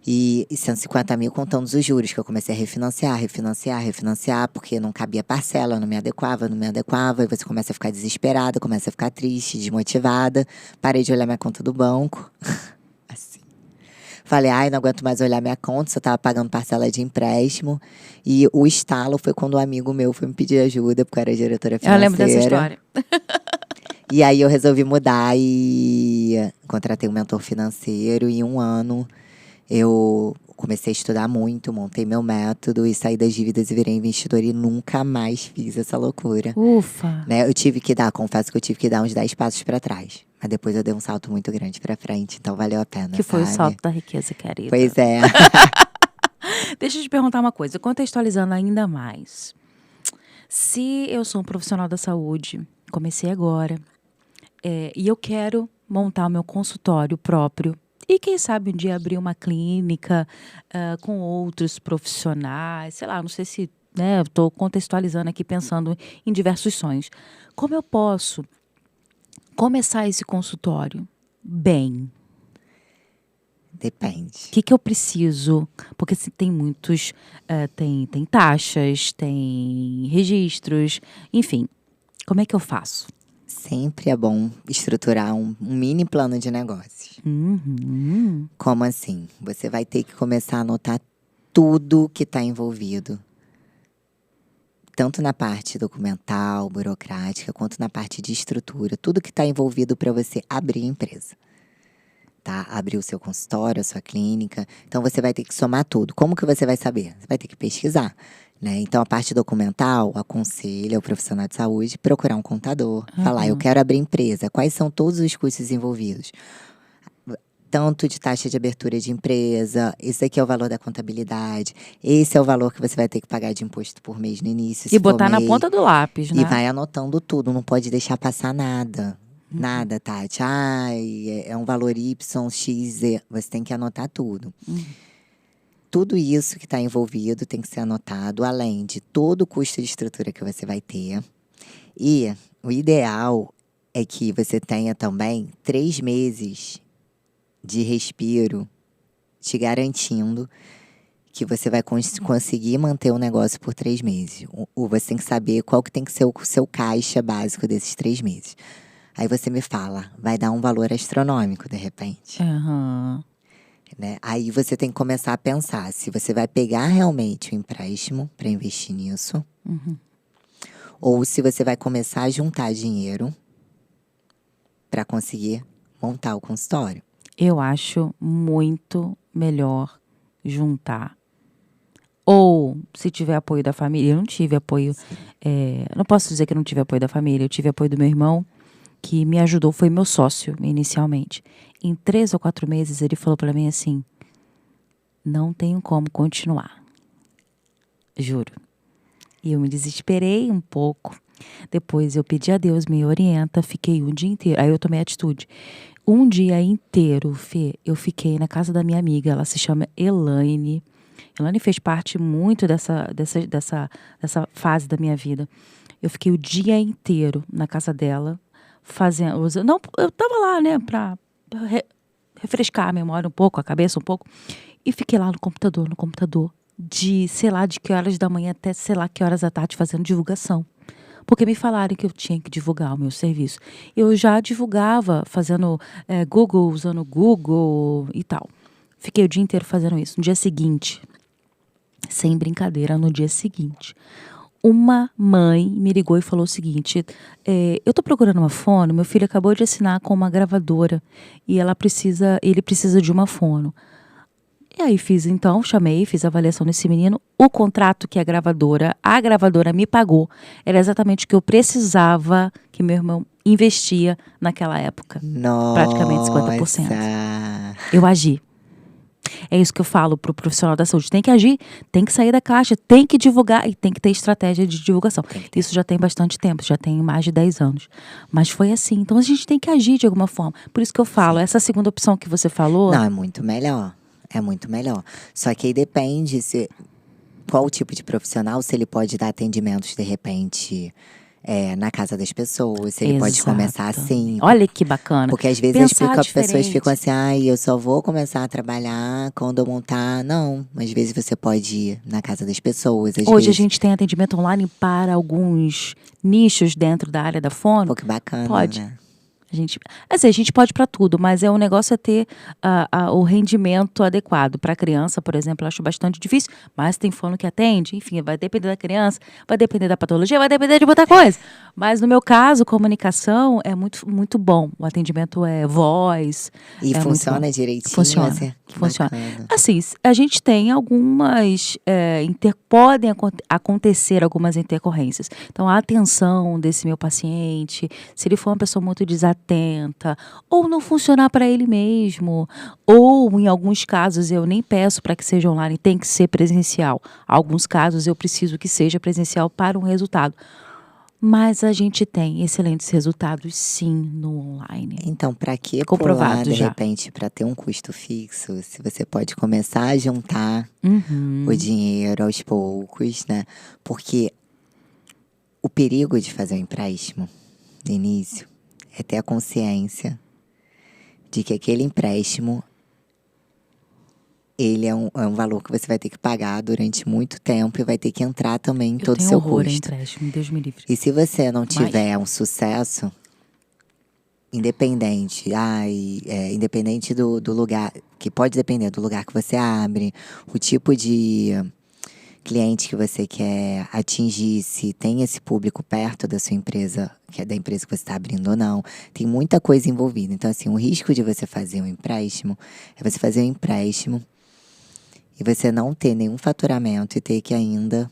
E 150 mil contando os juros, que eu comecei a refinanciar, porque não cabia parcela, não me adequava. E você começa a ficar desesperada, começa a ficar triste, desmotivada. Parei de olhar minha conta do banco. Assim. Falei, não aguento mais olhar minha conta, só tava pagando parcela de empréstimo. E o estalo foi quando um amigo meu foi me pedir ajuda, porque eu era diretora financeira. Eu lembro dessa história. E aí eu resolvi mudar e contratei um mentor financeiro. E em 1 ano eu comecei a estudar muito, montei meu método e saí das dívidas e virei investidora e nunca mais fiz essa loucura. Ufa! Né? Confesso que eu tive que dar uns 10 passos para trás. Mas depois eu dei um salto muito grande para frente, então valeu a pena, Que foi sabe? o salto da riqueza, querida. Pois é. Deixa eu te perguntar uma coisa, contextualizando ainda mais. Se eu sou um profissional da saúde, comecei agora, e eu quero montar o meu consultório próprio, e quem sabe um dia abrir uma clínica com outros profissionais, sei lá, não sei se, né, eu estou contextualizando aqui, pensando em diversos sonhos. Como eu posso começar esse consultório bem? Depende. O que eu preciso? Porque se tem muitos, tem taxas, tem registros, enfim. Como é que eu faço? Sempre é bom estruturar um mini plano de negócios. Como assim? Você vai ter que começar a anotar tudo que está envolvido. Tanto na parte documental, burocrática, quanto na parte de estrutura. Tudo que está envolvido para você abrir a empresa. Tá? Abrir o seu consultório, a sua clínica. Então, você vai ter que somar tudo. Como que você vai saber? Você vai ter que pesquisar. Né? Então, a parte documental, aconselho ao profissional de saúde procurar um contador. Falar, eu quero abrir empresa. Quais são todos os custos envolvidos? Tanto de taxa de abertura de empresa, esse aqui é o valor da contabilidade, esse é o valor que você vai ter que pagar de imposto por mês no início. E botar na ponta do lápis, né? E vai anotando tudo, não pode deixar passar nada. Nada, Tati. É um valor Y, X, Z. Você tem que anotar tudo. Tudo isso que está envolvido tem que ser anotado, além de todo o custo de estrutura que você vai ter. E o ideal é que você tenha também 3 meses de respiro, te garantindo que você vai conseguir manter o negócio por 3 meses. Ou você tem que saber qual que tem que ser o seu caixa básico desses 3 meses. Aí você me fala, vai dar um valor astronômico, de repente. Né? Aí você tem que começar a pensar se você vai pegar realmente o empréstimo para investir nisso. Ou se você vai começar a juntar dinheiro para conseguir montar o consultório. Eu acho muito melhor juntar. Ou, se tiver apoio da família, eu não tive apoio. Não posso dizer que eu não tive apoio da família, eu tive apoio do meu irmão, que me ajudou, foi meu sócio inicialmente. Em 3 ou 4 meses, ele falou para mim assim, não tenho como continuar. Juro. E eu me desesperei um pouco. Depois eu pedi a Deus, me orienta, fiquei um dia inteiro. Aí eu tomei atitude. Um dia inteiro, Fê, eu fiquei na casa da minha amiga, ela se chama Elaine. Elaine fez parte muito dessa fase da minha vida. Eu fiquei o dia inteiro na casa dela, fazendo... Não, eu tava lá, né, pra refrescar a memória um pouco, a cabeça um pouco. E fiquei lá no computador, de sei lá de que horas da manhã até sei lá que horas da tarde fazendo divulgação. Porque me falaram que eu tinha que divulgar o meu serviço. Eu já divulgava fazendo Google, usando Google e tal. Fiquei o dia inteiro fazendo isso. No dia seguinte, sem brincadeira, no dia seguinte, uma mãe me ligou e falou o seguinte: eu tô procurando uma fono, meu filho acabou de assinar com uma gravadora e ele precisa de uma fono. E aí chamei, fiz a avaliação desse menino. O contrato que a gravadora me pagou era exatamente o que eu precisava que meu irmão investia naquela época. Nossa. Praticamente 50%. Eu agi. É isso que eu falo pro profissional da saúde. Tem que agir, tem que sair da caixa, tem que divulgar e tem que ter estratégia de divulgação. Isso já tem bastante tempo, já tem mais de 10 anos. Mas foi assim. Então a gente tem que agir de alguma forma. Por isso que eu falo, essa segunda opção que você falou… Não, é muito melhor. É muito melhor. Só que aí depende qual o tipo de profissional, se ele pode dar atendimentos, de repente, na casa das pessoas, se ele pode começar assim. Olha que bacana. Porque às vezes as pessoas ficam assim, eu só vou começar a trabalhar quando eu montar. Não, às vezes você pode ir na casa das pessoas. Hoje a gente tem atendimento online para alguns nichos dentro da área da fono. Pô, que bacana, pode. Né? A gente pode para tudo, mas o negócio é ter o rendimento adequado. Para a criança, por exemplo, eu acho bastante difícil, mas tem fono que atende. Enfim, vai depender da criança, vai depender da patologia, vai depender de muita coisa. Mas no meu caso, comunicação é muito, muito bom. O atendimento é voz. E funciona direitinho? Funciona. Assim, a gente tem algumas… podem acontecer algumas intercorrências. Então, a atenção desse meu paciente, se ele for uma pessoa muito desatenta, ou não funcionar para ele mesmo, ou em alguns casos eu nem peço para que seja online, tem que ser presencial. Alguns casos eu preciso que seja presencial para um resultado. Mas a gente tem excelentes resultados, sim, no online. Então, para que pular, de repente, para ter um custo fixo, se você pode começar a juntar o dinheiro aos poucos, né? Porque o perigo de fazer um empréstimo, no início, é ter a consciência de que aquele empréstimo, ele é um valor que você vai ter que pagar durante muito tempo e vai ter que entrar também em todo o seu custo. Empréstimo, Deus me livre. E se você não tiver um sucesso, independente do lugar, que pode depender do lugar que você abre, o tipo de cliente que você quer atingir, se tem esse público perto da sua empresa, que é da empresa que você está abrindo ou não, tem muita coisa envolvida. Então, assim, o risco de você fazer um empréstimo é você fazer um empréstimo e você não ter nenhum faturamento e ter que ainda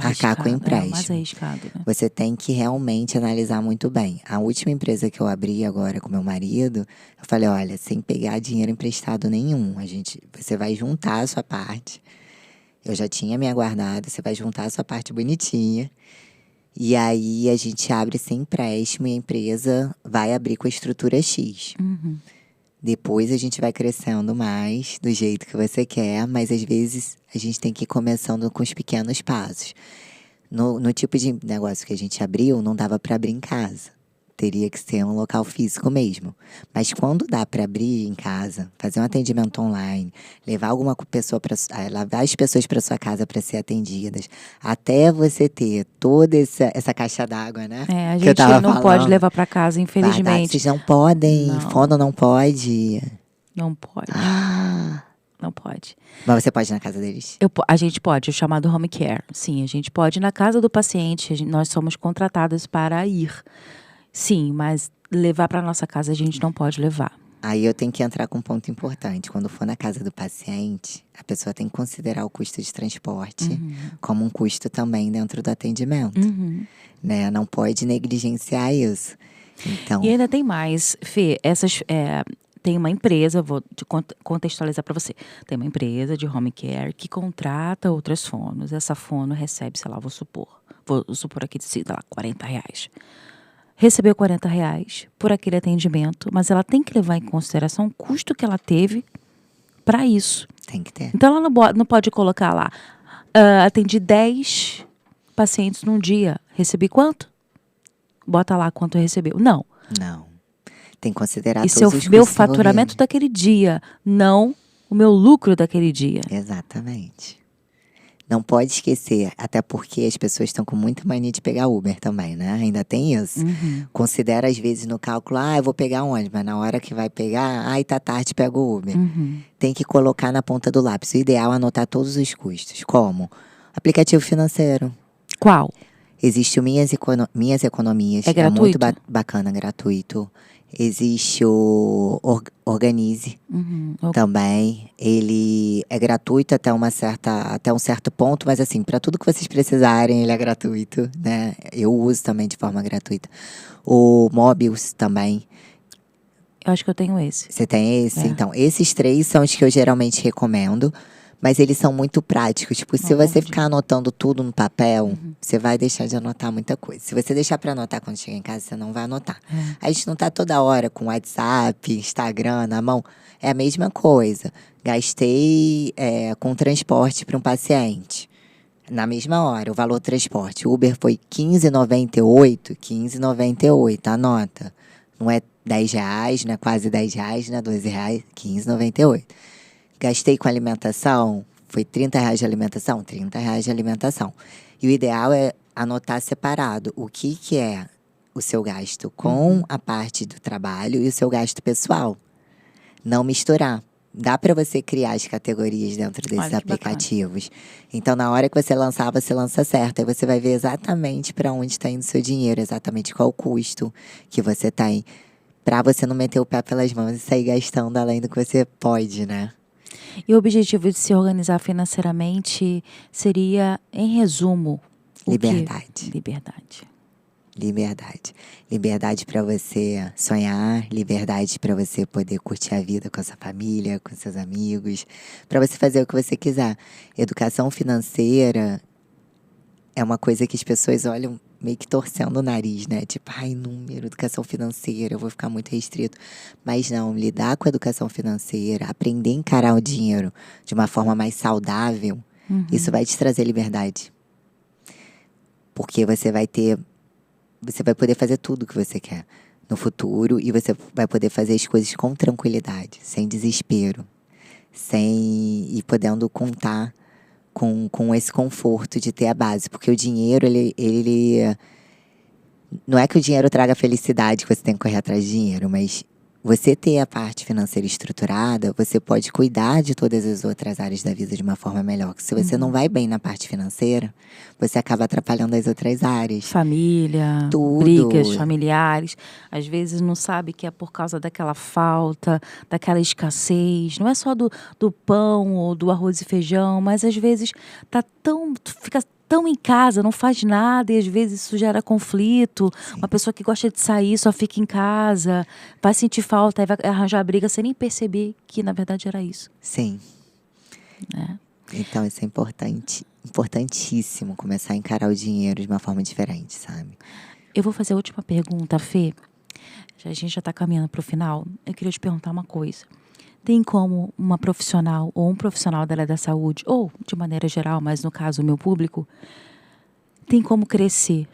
arcar com o empréstimo. Mais arriscado, né? Você tem que realmente analisar muito bem. A última empresa que eu abri agora com meu marido, eu falei, olha, sem pegar dinheiro emprestado nenhum, você vai juntar a sua parte. Eu já tinha minha guardada, você vai juntar a sua parte bonitinha. E aí a gente abre sem empréstimo e a empresa vai abrir com a estrutura X. Depois a gente vai crescendo mais do jeito que você quer, mas às vezes a gente tem que ir começando com os pequenos passos. No tipo de negócio que a gente abriu, não dava para abrir em casa. Teria que ser um local físico mesmo. Mas quando dá para abrir em casa, fazer um atendimento online, levar as pessoas para sua casa para ser atendidas, até você ter toda essa caixa d'água, né? A gente não pode levar para casa, infelizmente. Vocês não podem? Não. Fono não pode? Não pode. Não pode. Mas você pode ir na casa deles? A gente pode, o chamado home care. Sim, a gente pode ir na casa do paciente. Nós somos contratadas para ir. Sim, mas levar para nossa casa a gente não pode levar. Aí eu tenho que entrar com um ponto importante. Quando for na casa do paciente, a pessoa tem que considerar o custo de transporte como um custo também dentro do atendimento. Né? Não pode negligenciar isso. Então… E ainda tem mais, Fê. Tem uma empresa, vou contextualizar para você. Tem uma empresa de home care que contrata outras fonos. Essa fono recebe, sei lá, vou supor aqui, sei lá, R$40. Recebeu R$40 por aquele atendimento, mas ela tem que levar em consideração o custo que ela teve para isso. Tem que ter. Então, ela não pode colocar lá, atendi 10 pacientes num dia, recebi quanto? Bota lá quanto recebeu. Não. Tem que considerar Isso é todos os o meu custos faturamento envolvidos. daquele dia, não o meu lucro daquele dia. Exatamente. Não pode esquecer, até porque as pessoas estão com muita mania de pegar Uber também, né? Ainda tem isso. Considera, às vezes, no cálculo, eu vou pegar ônibus, mas na hora que vai pegar, tá tarde, pega o Uber. Tem que colocar na ponta do lápis. O ideal é anotar todos os custos. Como? Aplicativo financeiro. Qual? Existe o Minhas Economias. É gratuito? Muito bacana, gratuito. Existe o Organize também. Ele é gratuito até um certo ponto, mas assim, para tudo que vocês precisarem, ele é gratuito, né? Eu uso também de forma gratuita. O Mobius também. Eu acho que eu tenho esse. Você tem esse? Então, esses 3 são os que eu geralmente recomendo. Mas eles são muito práticos. Tipo, se você ficar anotando tudo no papel, você vai deixar de anotar muita coisa. Se você deixar para anotar quando chegar em casa, você não vai anotar. A gente não tá toda hora com WhatsApp, Instagram na mão. É a mesma coisa. Gastei com transporte para um paciente. Na mesma hora, o valor do transporte. O Uber foi R$15,98. R$15,98, anota. Não é R$10, não é quase R$10, não é R$12, R$15,98. Gastei com alimentação, foi R$30 de alimentação? R$30 de alimentação. E o ideal é anotar separado o que é o seu gasto com a parte do trabalho e o seu gasto pessoal. Não misturar. Dá para você criar as categorias dentro desses aplicativos. Então, na hora que você lançar, você lança certo. Aí você vai ver exatamente para onde está indo o seu dinheiro, exatamente qual o custo que você tem. Para você não meter o pé pelas mãos e sair gastando além do que você pode, né? E o objetivo de se organizar financeiramente seria, em resumo, liberdade. Liberdade. Liberdade para você sonhar, liberdade para você poder curtir a vida com a sua família, com seus amigos, para você fazer o que você quiser. Educação financeira é uma coisa que as pessoas olham meio que torcendo o nariz, né? Tipo, número, educação financeira, eu vou ficar muito restrito. Mas não, lidar com a educação financeira, aprender a encarar o dinheiro de uma forma mais saudável, isso vai te trazer liberdade. Porque você vai poder fazer tudo o que você quer no futuro e você vai poder fazer as coisas com tranquilidade, sem desespero, e podendo contar com esse conforto de ter a base. Porque o dinheiro, ele não é que o dinheiro traga felicidade, que você tem que correr atrás de dinheiro, mas você ter a parte financeira estruturada, você pode cuidar de todas as outras áreas da vida de uma forma melhor. Se você não vai bem na parte financeira, você acaba atrapalhando as outras áreas. Família, tudo. Brigas familiares. Às vezes não sabe que é por causa daquela falta, daquela escassez. Não é só do pão ou do arroz e feijão, mas às vezes fica tão em casa, não faz nada e às vezes isso gera conflito. Sim. Uma pessoa que gosta de sair só fica em casa, vai sentir falta, aí vai arranjar briga sem nem perceber que na verdade era isso. Sim. Então isso é importantíssimo, começar a encarar o dinheiro de uma forma diferente, sabe? Eu vou fazer a última pergunta, Fê. A gente já está caminhando para o final. Eu queria te perguntar uma coisa. Tem como uma profissional ou um profissional da área da saúde, ou de maneira geral, mas no caso o meu público, tem como crescer,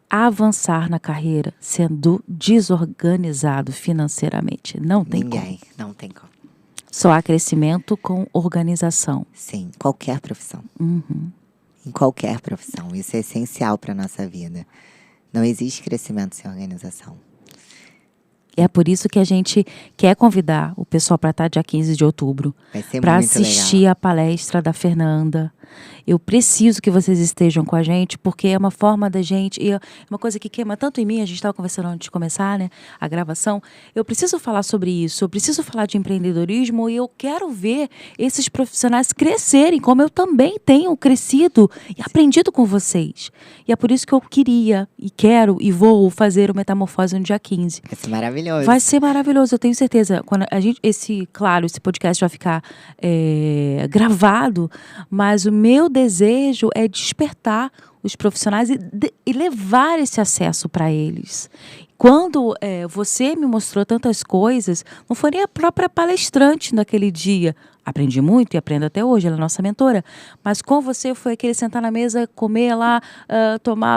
avançar na carreira sendo desorganizado financeiramente? Não tem como. Ninguém, não tem como. Só há crescimento com organização. Sim, qualquer profissão. Em qualquer profissão. Isso é essencial para a nossa vida. Não existe crescimento sem organização. É por isso que a gente quer convidar o pessoal para estar dia 15 de outubro. Vai ser para muito assistir legal. a palestra da Fernanda. Eu preciso que vocês estejam com a gente, porque é uma forma da gente... E é uma coisa que queima tanto em mim, a gente estava conversando antes de começar, né, a gravação. Eu preciso falar sobre isso, eu preciso falar de empreendedorismo e eu quero ver esses profissionais crescerem, como eu também tenho crescido e aprendido com vocês. E é por isso que eu queria, e quero, e vou fazer o Metamorfose no dia 15. Vai ser maravilhoso. Vai ser maravilhoso, eu tenho certeza. Quando esse podcast vai ficar gravado, mas o meu desejo é despertar os profissionais e levar esse acesso para eles. Quando você me mostrou tantas coisas, não foi nem a própria palestrante naquele dia. Aprendi muito e aprendo até hoje, ela é nossa mentora. Mas com você foi aquele sentar na mesa, comer lá,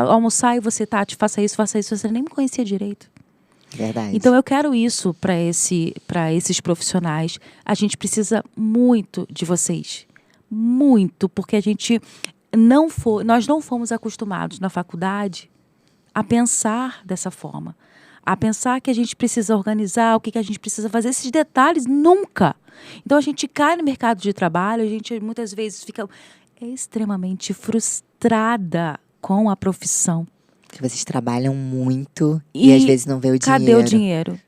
almoçar e você, Tati, faça isso, você nem me conhecia direito. Verdade. Então, eu quero isso para esses profissionais. A gente precisa muito de vocês. Muito, porque nós não fomos acostumados na faculdade a pensar dessa forma. A pensar que a gente precisa organizar, o que a gente precisa fazer. Esses detalhes, nunca. Então, a gente cai no mercado de trabalho, a gente muitas vezes fica extremamente frustrada com a profissão. Porque vocês trabalham muito e às vezes não vê o dinheiro. Cadê o dinheiro?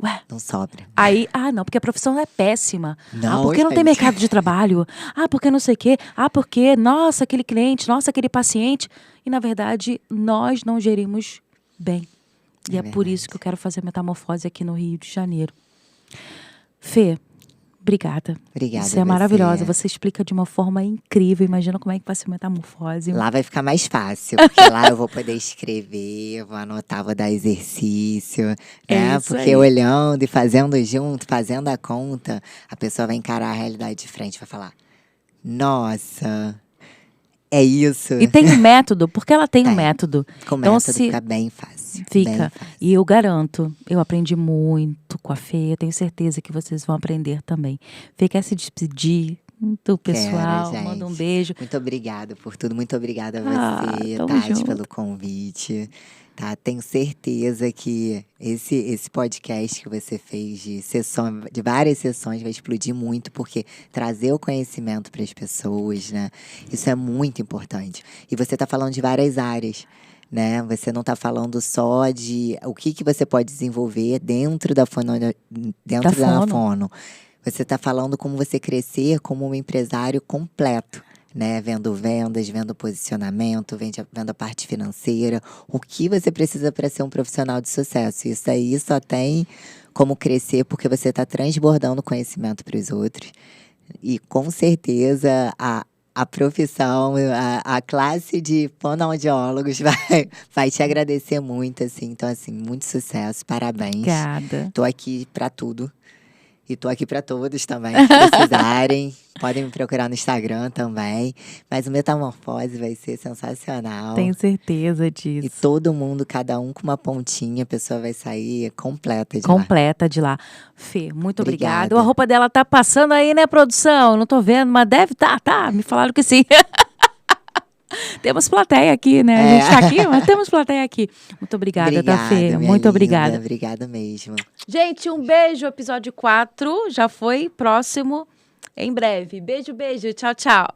Ué. Não sobra. Aí, não, porque a profissão é péssima. Não, porque não tem mercado de trabalho. Porque não sei o quê. Porque, nossa, aquele cliente, nossa, aquele paciente. E, na verdade, nós não gerimos bem. E é por isso que eu quero fazer metamorfose aqui no Rio de Janeiro. Fê, obrigada. Obrigada. Você é maravilhosa. Você explica de uma forma incrível. Imagina como é que vai ser metamorfose. Lá vai ficar mais fácil, porque lá eu vou poder escrever, vou anotar, vou dar exercício, né? Porque olhando e fazendo junto, fazendo a conta, a pessoa vai encarar a realidade de frente, vai falar: nossa, é isso. E tem um método, porque ela tem um método. Com o método fica bem fácil. Fica. Bem fácil. E eu garanto, eu aprendi muito com a Fê. Eu tenho certeza que vocês vão aprender também. Fê, quer se despedir do pessoal? Manda um beijo. Muito obrigada por tudo. Muito obrigada a você, Tati, pelo convite. Tá? Tenho certeza que esse podcast que você fez de várias sessões vai explodir muito, porque trazer o conhecimento para as pessoas, né? Isso é muito importante. E você está falando de várias áreas, né? Você não está falando só de o que você pode desenvolver dentro da fono. Você está falando como você crescer como um empresário completo, né? Vendo vendas, vendo posicionamento, vendo a parte financeira. O que você precisa para ser um profissional de sucesso. Isso aí só tem como crescer porque você está transbordando conhecimento para os outros. E com certeza a profissão, a classe de fonoaudiólogos vai te agradecer muito, assim. Então, assim, muito sucesso, parabéns. Obrigada. Tô aqui para tudo. E tô aqui para todos também, se precisarem. Podem me procurar no Instagram também. Mas o Metamorfose vai ser sensacional. Tenho certeza disso. E todo mundo, cada um com uma pontinha, a pessoa vai sair completa de lá. Completa de lá. Fê, muito obrigada. A roupa dela tá passando aí, né, produção? Não tô vendo, mas deve tá. Me falaram que sim. Temos plateia aqui, né? A gente tá aqui, mas temos plateia aqui. Muito obrigada, tá, Fê? Muito obrigada. Obrigada mesmo. Gente, um beijo. Episódio 4 já foi. Próximo em breve. Beijo, beijo. Tchau, tchau.